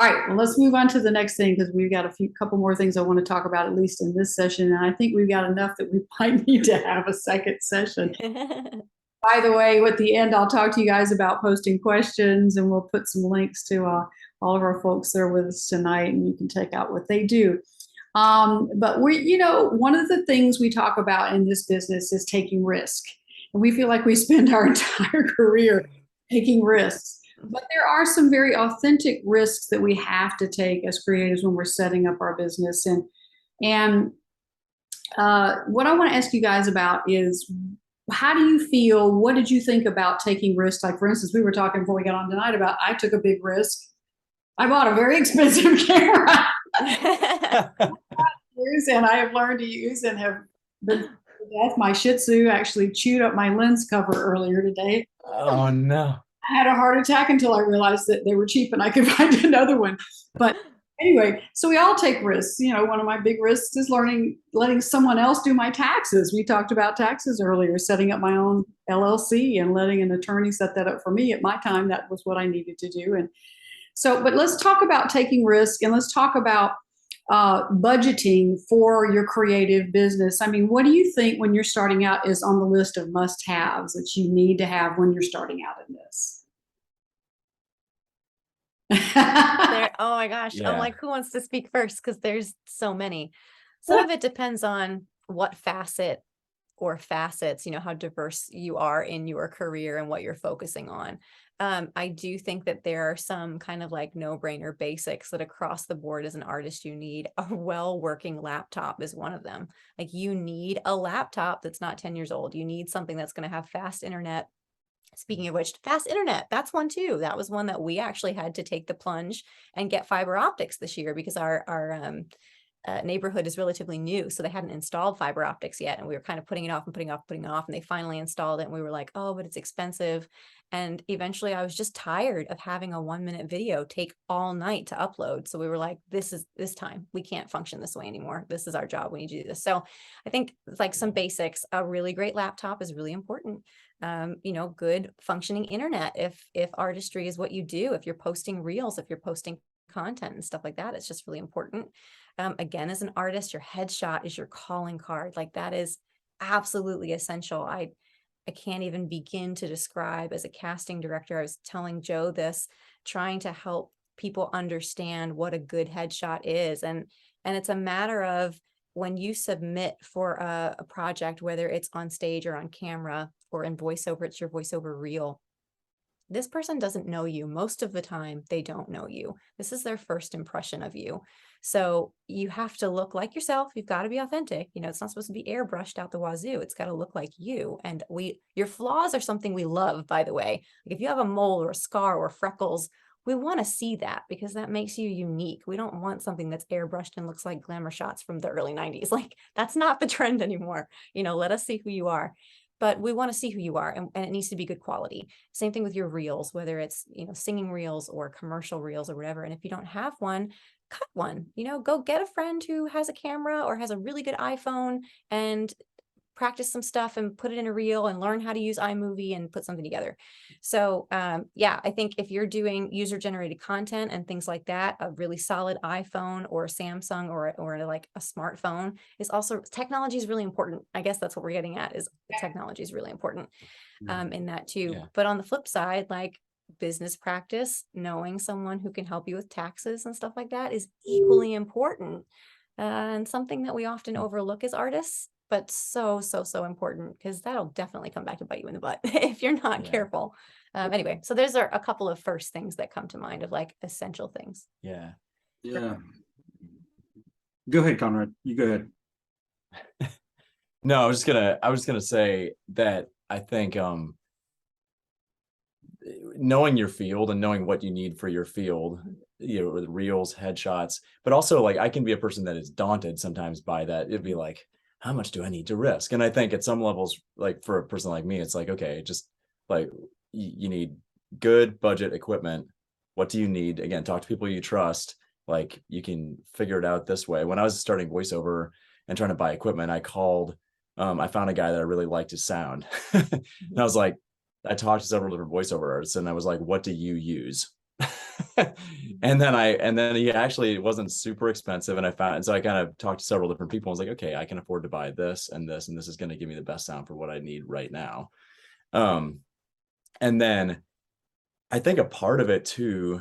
All right, well, let's move on to the next thing, because we've got couple more things I want to talk about, at least in this session. And I think we've got enough that we might need to have a second session. By the way, at the end, I'll talk to you guys about posting questions, and we'll put some links to all of our folks there with us tonight, and you can check out what they do. But one of the things we talk about in this business is taking risk. And we feel like we spend our entire career taking risks. But there are some very authentic risks that we have to take as creatives when we're setting up our business. And what I want to ask you guys about is, how do you feel? What did you think about taking risks? Like, for instance, we were talking before we got on tonight about, I took a big risk. I bought a very expensive camera. And I have learned to use and have been to death. My Shih Tzu actually chewed up my lens cover earlier today. Oh, no. I had a heart attack until I realized that they were cheap and I could find another one. But anyway, so we all take risks. One of my big risks is letting someone else do my taxes. We talked about taxes earlier, setting up my own LLC and letting an attorney set that up for me. At my time, that was what I needed to do. And so, but let's talk about taking risk, and let's talk about budgeting for your creative business. I mean, what do you think when you're starting out is on the list of must-haves that you need to have when you're starting out in this? Oh my gosh. I'm like, who wants to speak first? Because there's so many. Some of it depends on what facet or facets, how diverse you are in your career and what you're focusing on. I do think that there are some kind of like no-brainer basics that across the board as an artist you need. A well-working laptop is one of them. Like, you need a laptop that's not 10 years old. You need something that's going to have fast internet. Speaking of which, fast internet, that's one too. That was one that we actually had to take the plunge and get fiber optics this year, because our neighborhood is relatively new, so they hadn't installed fiber optics yet, and we were kind of putting it off and putting it off, and they finally installed it, and we were like, oh, but it's expensive. And eventually I was just tired of having a 1-minute video take all night to upload. So we were like, this time we can't function this way anymore. This is our job. We need to do this. So I think like some basics, a really great laptop is really important. Good functioning internet. If artistry is what you do, if you're posting reels, if you're posting content and stuff like that, it's just really important. Again, as an artist, your headshot is your calling card. Like that is absolutely essential. I can't even begin to describe as a casting director. I was telling Joe this, trying to help people understand what a good headshot is. And it's a matter of when you submit for a project, whether it's on stage or on camera or in voiceover, it's your voiceover reel. This person doesn't know you. Most of the time, they don't know you. This is their first impression of you. So you have to look like yourself. You've got to be authentic. It's not supposed to be airbrushed out the wazoo. It's got to look like you. And your flaws are something we love, by the way. Like if you have a mole or a scar or freckles, we want to see that because that makes you unique. We don't want something that's airbrushed and looks like glamour shots from the early 90s. Like that's not the trend anymore. Let us see who you are. But we want to see who you are, and it needs to be good quality. Same thing with your reels, whether it's, singing reels or commercial reels or whatever. And if you don't have one, cut one, go get a friend who has a camera or has a really good iPhone and practice some stuff and put it in a reel and learn how to use iMovie and put something together. So I think if you're doing user generated content and things like that, a really solid iPhone or Samsung or like a smartphone is also, technology is really important. I guess that's what we're getting at, is technology is really important in that too. Yeah. But on the flip side, like business practice, knowing someone who can help you with taxes and stuff like that is equally important. And something that we often overlook as artists, but so important, because that'll definitely come back to bite you in the butt if you're not careful. Anyway, so those are a couple of first things that come to mind of like essential things. Yeah. Go ahead, Conrad. You go ahead. No, I was just gonna say that I think knowing your field and knowing what you need for your field, with reels, headshots, but also like I can be a person that is daunted sometimes by that. It'd be like, how much do I need to risk? And I think at some levels, like for a person like me, it's like, okay, just like you need good budget equipment. What do you need? Again, talk to people you trust. Like you can figure it out this way. When I was starting voiceover and trying to buy equipment, I found a guy that I really liked his sound. And I was like, I talked to several different voiceover artists and I was like, what do you use? and then he actually, it wasn't super expensive. And so I kind of talked to several different people. I was like, okay, I can afford to buy this and this, and this is going to give me the best sound for what I need right now. And then I think a part of it too,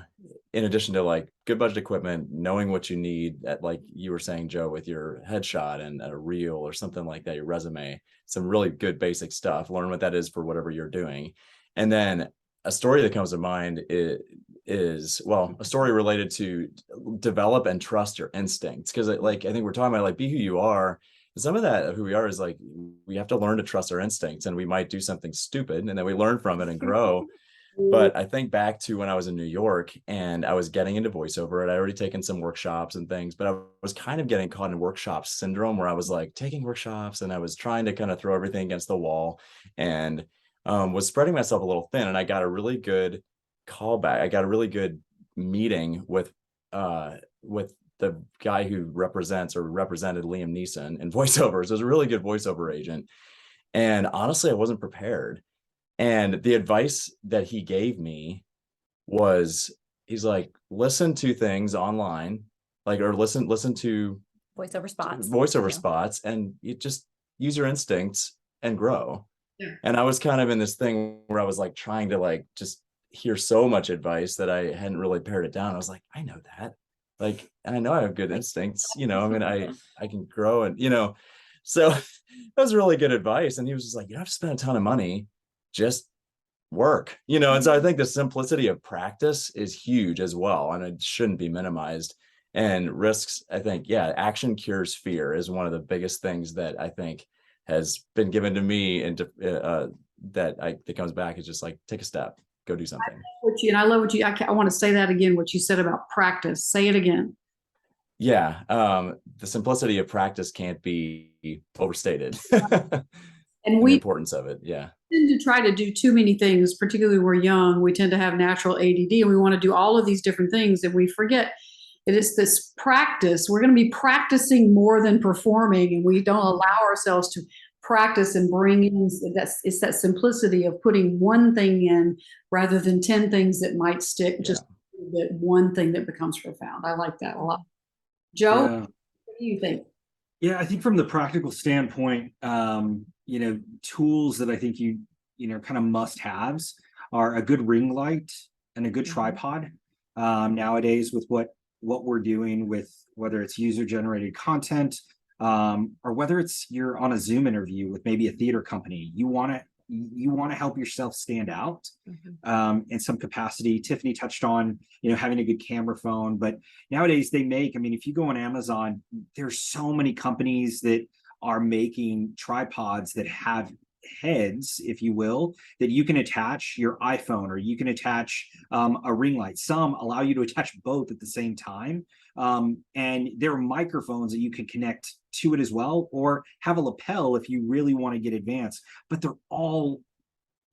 in addition to like good budget equipment, knowing what you need, at, like you were saying, Joe, with your headshot and a reel or something like that, your resume, some really good basic stuff, learn what that is for whatever you're doing. And then a story that comes to mind is a story related to develop and trust your instincts. Because like, I think we're talking about like, be who you are. And some of that of who we are is like, we have to learn to trust our instincts, and we might do something stupid and then we learn from it and grow. But I think back to when I was in New York and I was getting into voiceover, and I'd already taken some workshops and things, but I was kind of getting caught in workshop syndrome where I was like taking workshops and I was trying to kind of throw everything against the wall and was spreading myself a little thin. And I got a really good callback. I got a really good meeting with the guy who represented Liam Neeson in voiceovers. It was a really good voiceover agent. And honestly, I wasn't prepared. And the advice that he gave me was, he's like, listen to things online, like, or listen to voiceover spots, and you just use your instincts and grow. Yeah. And I was kind of in this thing where I was like trying to like just hear so much advice that I hadn't really pared it down. I was like, I know that, like, and I know I have good instincts, I mean, I can grow, and so that was really good advice. And he was just like, you don't have to spend a ton of money, just work, and so I think the simplicity of practice is huge as well, and it shouldn't be minimized. And risks, I think, action cures fear is one of the biggest things that I think has been given to me, and that comes back is just like, take a step, go do something. I love what you, I want to say that again, what you said about practice. Say it again. Yeah, the simplicity of practice can't be overstated. And And the we importance of it. Yeah. tend to try to do too many things, particularly when we're young. We tend to have natural ADD and we want to do all of these different things, and we forget it is this practice. We're going to be practicing more than performing, and we don't allow ourselves to practice and bring in it's that simplicity of putting one thing in rather than 10 things that might stick, just that one thing that becomes profound. I like that a lot. Joe, Yeah. what do you think? Yeah, I think from the practical standpoint, tools that I think kind of must-haves are a good ring light and a good tripod. Nowadays, with what we're doing with whether it's user-generated content, or whether it's you're on a Zoom interview with maybe a theater company, you want to help yourself stand out in some capacity. Tiffany touched on having a good camera phone, but nowadays if you go on Amazon, there's so many companies that are making tripods that have heads, if you will, that you can attach your iPhone, or you can attach a ring light. Some allow you to attach both at the same time. And there are microphones that you can connect to it as well, or have a lapel if you really want to get advanced, but they're all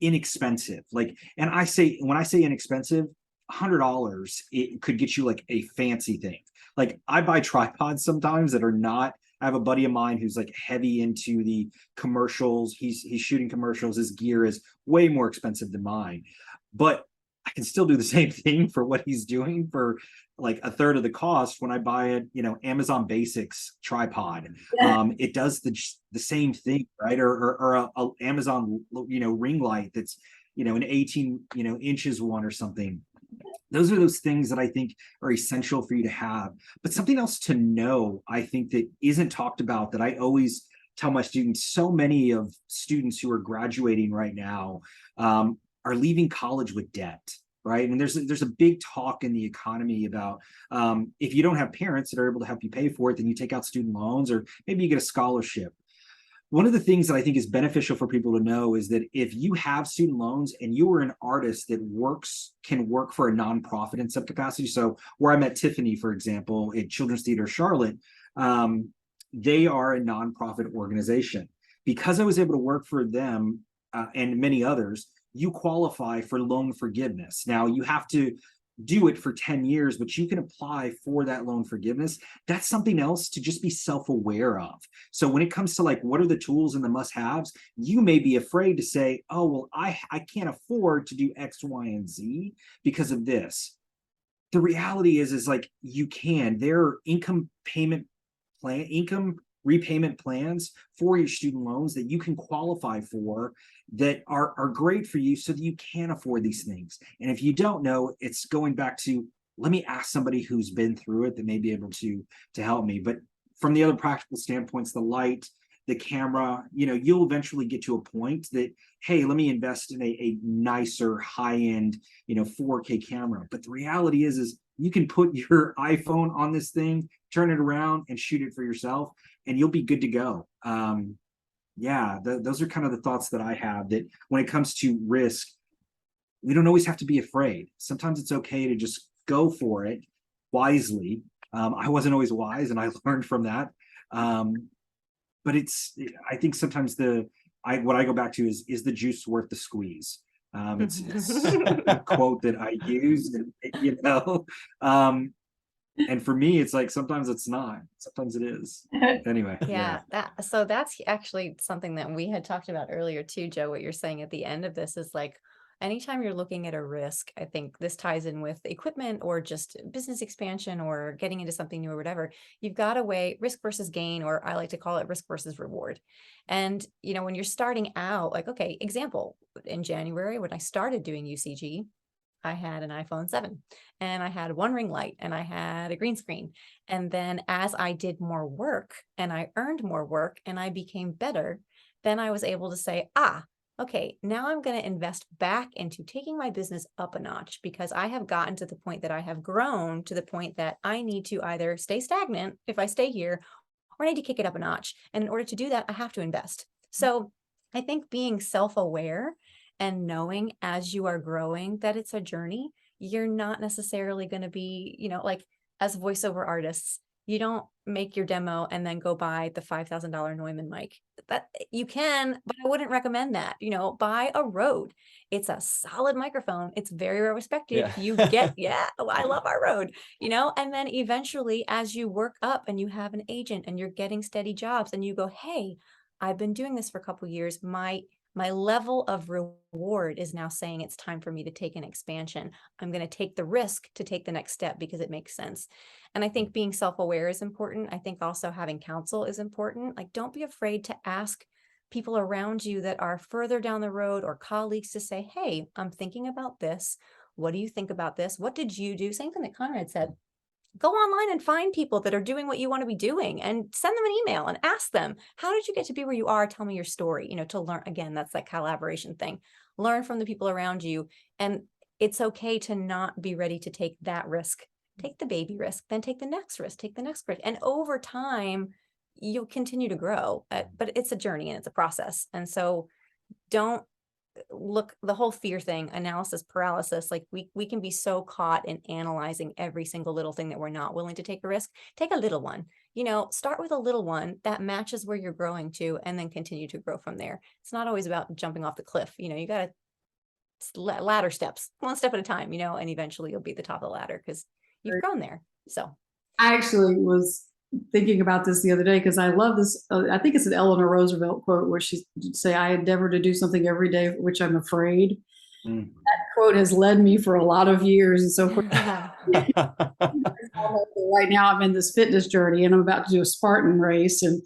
inexpensive. And when I say inexpensive, $100, it could get you like a fancy thing. Like, I buy tripods sometimes that are not. I have a buddy of mine who's like heavy into the commercials. He's shooting commercials. His gear is way more expensive than mine, but I can still do the same thing for what he's doing for like a third of the cost when I buy a Amazon Basics tripod. It does the same thing, right? Or a Amazon ring light that's an 18 inches one or something. Those are those things that I think are essential for you to have. But something else to know, I think, that isn't talked about, that I always tell my students, so many of students who are graduating right now are leaving college with debt, right? And there's a big talk in the economy about if you don't have parents that are able to help you pay for it, then you take out student loans, or maybe you get a scholarship. One of the things that I think is beneficial for people to know is that if you have student loans and you are an artist that can work for a nonprofit in some capacity. So where I met Tiffany, for example, at Children's Theater Charlotte, they are a nonprofit organization. Because I was able to work for them and many others, you qualify for loan forgiveness. Now, you have to do it for 10 years, but you can apply for that loan forgiveness. That's something else to just be self-aware of. So when it comes to like, what are the tools and the must-haves, you may be afraid to say, oh, well, I can't afford to do X, Y, and Z because of this. The reality is like, you can. There are income repayment plans for your student loans that you can qualify for that are great for you, so that you can afford these things. And if you don't know, it's going back to, let me ask somebody who's been through it that may be able to help me. But from the other practical standpoints, the light, the camera, you'll eventually get to a point that, hey, let me invest in a nicer high-end 4K camera. But the reality is you can put your iPhone on this thing, turn it around, and shoot it for yourself, and you'll be good to go. Those are kind of the thoughts that I have, that when it comes to risk, we don't always have to be afraid. Sometimes it's okay to just go for it wisely. I wasn't always wise, and I learned from that. But I think sometimes what I go back to is the juice worth the squeeze? It's a quote that I use, and for me, it's like, sometimes it's not, sometimes it is. Anyway. Yeah, that's actually something that we had talked about earlier too, Joe. What you're saying at the end of this is like, anytime you're looking at a risk, I think this ties in with equipment or just business expansion or getting into something new or whatever. You've got to weigh risk versus gain, or I like to call it risk versus reward. And, when you're starting out, like, okay, example, in January, when I started doing UCG, I had an iPhone 7 and I had one ring light and I had a green screen. And then as I did more work and I earned more work and I became better, then I was able to say, okay, now I'm going to invest back into taking my business up a notch, because I have gotten to the point that I have grown to the point that I need to either stay stagnant if I stay here, or I need to kick it up a notch. And in order to do that, I have to invest. So I think being self-aware and knowing as you are growing that it's a journey, you're not necessarily going to be, like, as voiceover artists, You don't make your demo and then go buy the $5,000 Neumann mic. That you can, but I wouldn't recommend that. Buy a Rode. It's a solid microphone. It's very well respected. Yeah. You get, I love our Rode, and then eventually as you work up and you have an agent and you're getting steady jobs and you go, hey, I've been doing this for a couple of years. My level of reward is now saying it's time for me to take an expansion. I'm going to take the risk to take the next step because it makes sense. And I think being self-aware is important. I think also having counsel is important. Like, don't be afraid to ask people around you that are further down the road or colleagues to say, hey, I'm thinking about this. What do you think about this? What did you do? Same thing that Conrad said. Go online and find people that are doing what you want to be doing and send them an email and ask them, how did you get to be where you are? Tell me your story, to learn. Again, that's that collaboration thing. Learn from the people around you. And it's okay to not be ready to take that risk. Take the baby risk, then take the next risk, take the next risk. And over time, you'll continue to grow. But it's a journey and it's a process. And so don't look, the whole fear thing, analysis paralysis, like we can be so caught in analyzing every single little thing that we're not willing to take a risk. Take a little one, start with a little one that matches where you're growing to, and then continue to grow from there. It's not always about jumping off the cliff. You got to ladder steps, one step at a time, and eventually you'll be at the top of the ladder because you've grown there. So I actually was thinking about this the other day because I love this. I think it's an Eleanor Roosevelt quote where she say, "I endeavor to do something every day for which I'm afraid." That quote has led me for a lot of years, and so right now I'm in this fitness journey, and I'm about to do a Spartan race. And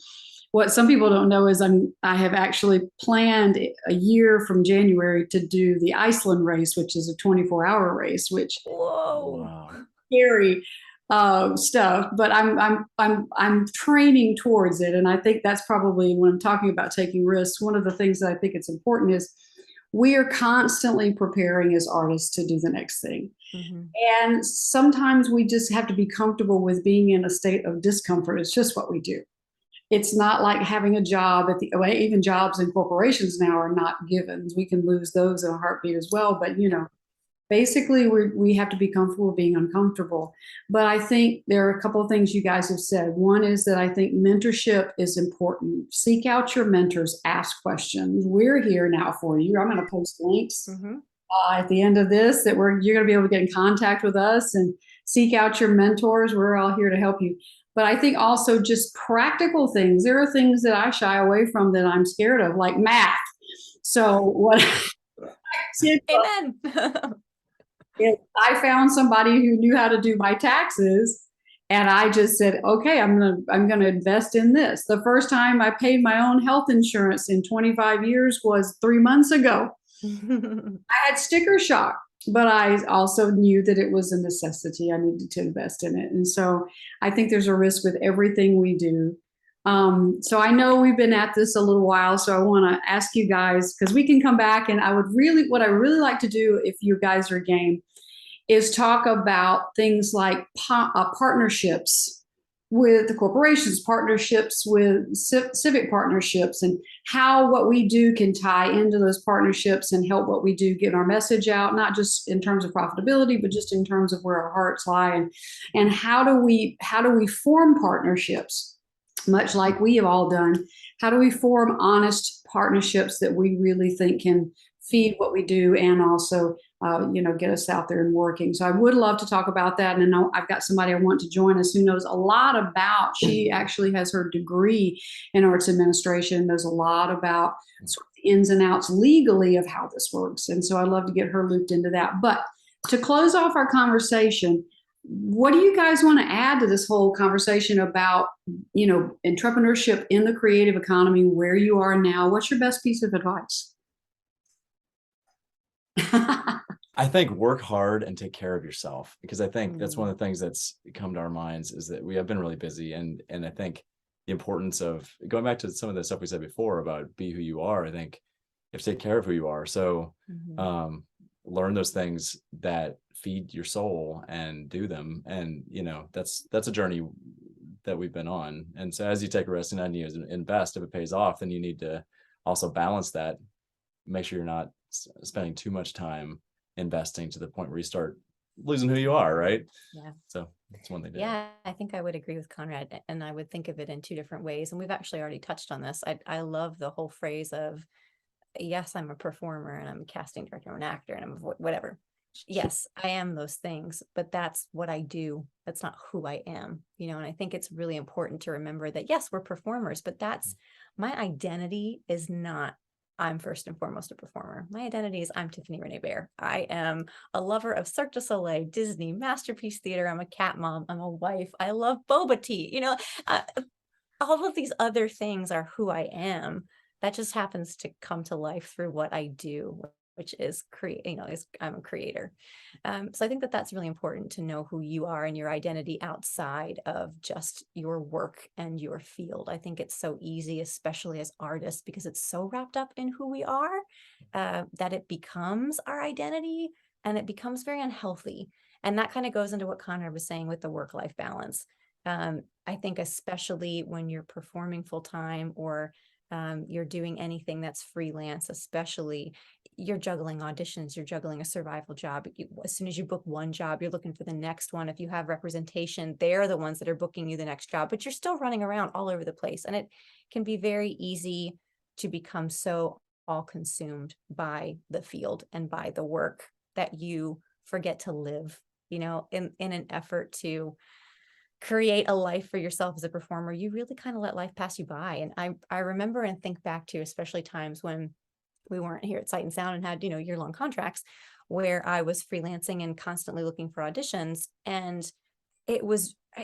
what some people don't know is I have actually planned a year from January to do the Iceland race, which is a 24-hour race, which whoa, scary stuff, but I'm training towards it. And I think that's probably, when I'm talking about taking risks, one of the things that I think it's important is we are constantly preparing as artists to do the next thing. Mm-hmm. And sometimes we just have to be comfortable with being in a state of discomfort. It's just what we do. It's not like having a job even jobs in corporations now are not givens. We can lose those in a heartbeat as well. But, basically, we have to be comfortable being uncomfortable. But I think there are a couple of things you guys have said. One is that I think mentorship is important. Seek out your mentors, ask questions. We're here now for you. I'm going to post links at the end of this that you're going to be able to get in contact with us and seek out your mentors. We're all here to help you. But I think also just practical things. There are things that I shy away from that I'm scared of, like math. So what? Amen. I found somebody who knew how to do my taxes, and I just said, okay, I'm gonna invest in this. The first time I paid my own health insurance in 25 years was 3 months ago. I had sticker shock, but I also knew that it was a necessity. I needed to invest in it. And so I think there's a risk with everything we do. So I know we've been at this a little while, so I want to ask you guys, because we can come back, and what I really like to do, if you guys are game, is talk about things like partnerships with the corporations, partnerships with civic partnerships, and how what we do can tie into those partnerships and help what we do get our message out, not just in terms of profitability, but just in terms of where our hearts lie, and how do we form partnerships, much like we have all done. How do we form honest partnerships that we really think can feed what we do and also get us out there and working? So I would love to talk about that. And I know I've got somebody I want to join us who knows a lot about, she actually has her degree in arts administration, knows a lot about sort of the ins and outs legally of how this works. And so I'd love to get her looped into that. But to close off our conversation, what do you guys want to add to this whole conversation about, entrepreneurship in the creative economy, where you are now? What's your best piece of advice? I think work hard and take care of yourself, because I think that's one of the things that's come to our minds is that we have been really busy. And I think the importance of going back to some of the stuff we said before about be who you are, I think you have to take care of who you are. So learn those things that feed your soul and do them. And, that's a journey that we've been on. And so as you take a risk and you invest, if it pays off, then you need to also balance that, make sure you're not spending too much time investing to the point where you start losing who you are, right? Yeah. So that's one thing to Yeah, I think I would agree with Conrad, and I would think of it in two different ways. And we've actually already touched on this. I love the whole phrase of, yes, I'm a performer and I'm a casting director, I'm an actor, and I'm whatever. Yes, I am those things, but that's what I do. That's not who I am, and I think it's really important to remember that, yes, we're performers, but that's my identity is not, I'm first and foremost a performer. My identity is I'm Tiffany Renee Bear. I am a lover of Cirque du Soleil, Disney, Masterpiece Theater. I'm a cat mom. I'm a wife. I love boba tea. Uh, all of these other things are who I am. That just happens to come to life through what I do, which is create, I'm a creator. So I think that that's really important to know who you are and your identity outside of just your work and your field. I think it's so easy, especially as artists, because it's so wrapped up in who we are, that it becomes our identity, and it becomes very unhealthy. And that kind of goes into what Conrad was saying with the work-life balance. I think especially when you're performing full time, or you're doing anything that's freelance, especially, you're juggling auditions, you're juggling a survival job. As soon as you book one job, you're looking for the next one. If you have representation, they're the ones that are booking you the next job, but you're still running around all over the place. And it can be very easy to become so all consumed by the field and by the work that you forget to live, in an effort to create a life for yourself as a performer. You really kind of let life pass you by. And I remember and think back to especially times when we weren't here at Sight and Sound and had, year-long contracts, where I was freelancing and constantly looking for auditions. And it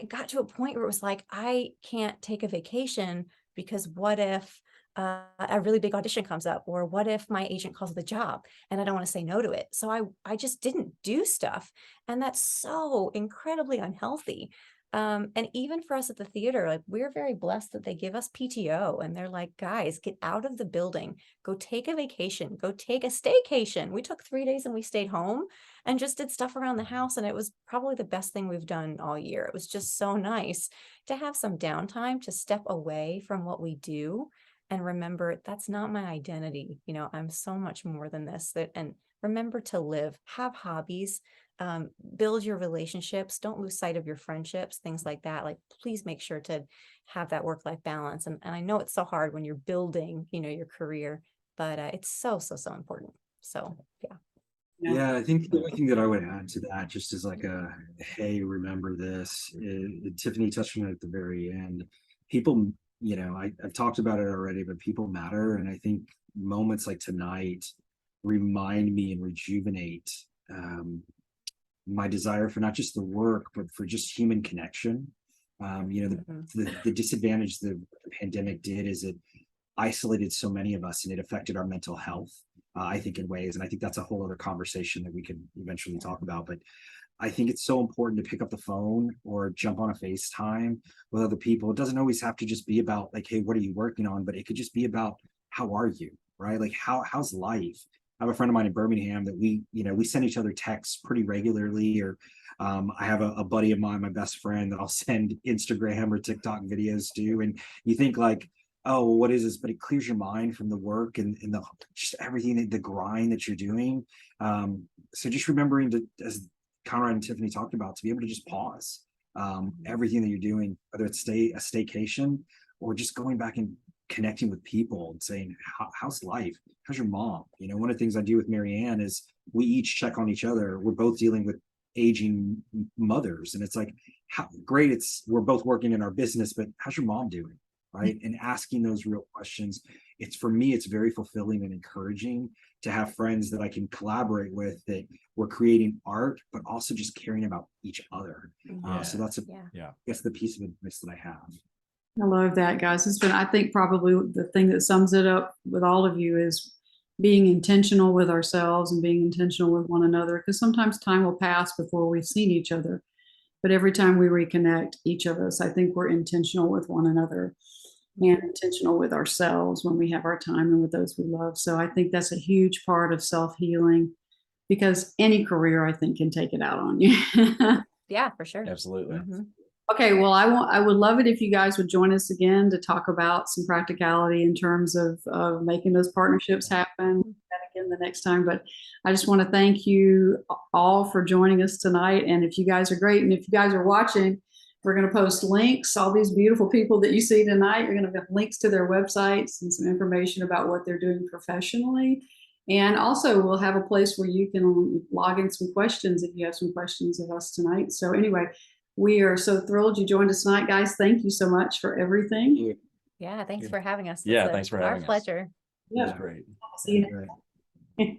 got to a point where it was like, I can't take a vacation, because what if a really big audition comes up, or what if my agent calls the job and I don't want to say no to it? So I just didn't do stuff. And that's so incredibly unhealthy. And even for us at the theater, like, we're very blessed that they give us PTO, and they're like, guys, get out of the building, go take a vacation, go take a staycation. We took 3 days and we stayed home and just did stuff around the house. And it was probably the best thing we've done all year. It was just so nice to have some downtime, to step away from what we do and remember that's not my identity. I'm so much more than this. And remember to live, have hobbies, build your relationships, don't lose sight of your friendships, things like that. Like, please make sure to have that work-life balance. And I know it's so hard when you're building, your career, but it's so important. So, yeah. Yeah, I think the only thing that I would add to that, just as like hey, remember this, Tiffany touched on it at the very end. People, I've talked about it already, but people matter. And I think moments like tonight remind me and rejuvenate my desire for not just the work, but for just human connection. The disadvantage the pandemic did is it isolated so many of us, and it affected our mental health, I think, in ways. And I think that's a whole other conversation that we could eventually talk about. But I think it's so important to pick up the phone or jump on a FaceTime with other people. It doesn't always have to just be about like, hey, what are you working on? But it could just be about, how are you, right? Like, how's life? I have a friend of mine in Birmingham that we send each other texts pretty regularly. Or I have a buddy of mine, my best friend, that I'll send Instagram or TikTok videos to. And you think like, oh, well, what is this? But it clears your mind from the work and the just everything, the grind that you're doing. So just remembering to, as Conrad and Tiffany talked about, to be able to just pause everything that you're doing, whether it's a staycation or just going back and connecting with people and saying, how's life? How's your mom? One of the things I do with Maryann is we each check on each other. We're both dealing with aging mothers. And it's like, how great we're both working in our business, but how's your mom doing? Right. And asking those real questions. For me, it's very fulfilling and encouraging to have friends that I can collaborate with, that we're creating art, but also just caring about each other. So that's that's the piece of advice that I have. I love that, guys. It's been, I think, probably the thing that sums it up with all of you is being intentional with ourselves and being intentional with one another, because sometimes time will pass before we've seen each other. But every time we reconnect, each of us, I think we're intentional with one another and intentional with ourselves when we have our time and with those we love. So I think that's a huge part of self-healing, because any career, I think, can take it out on you. Yeah, for sure. Absolutely. Okay, well, I would love it if you guys would join us again to talk about some practicality in terms of making those partnerships happen. And again the next time, but I just want to thank you all for joining us tonight. And if you guys are great, and if you guys are watching, we're going to post links. All these beautiful people that you see tonight, you're going to have links to their websites and some information about what they're doing professionally. And also, we'll have a place where you can log in some questions if you have some questions of us tonight. So anyway, we are so thrilled you joined us tonight, guys. Thank you so much for everything. Yeah, thanks for having us. Yeah, It's thanks for our having us. pleasure. It was Yeah. great. See you next time.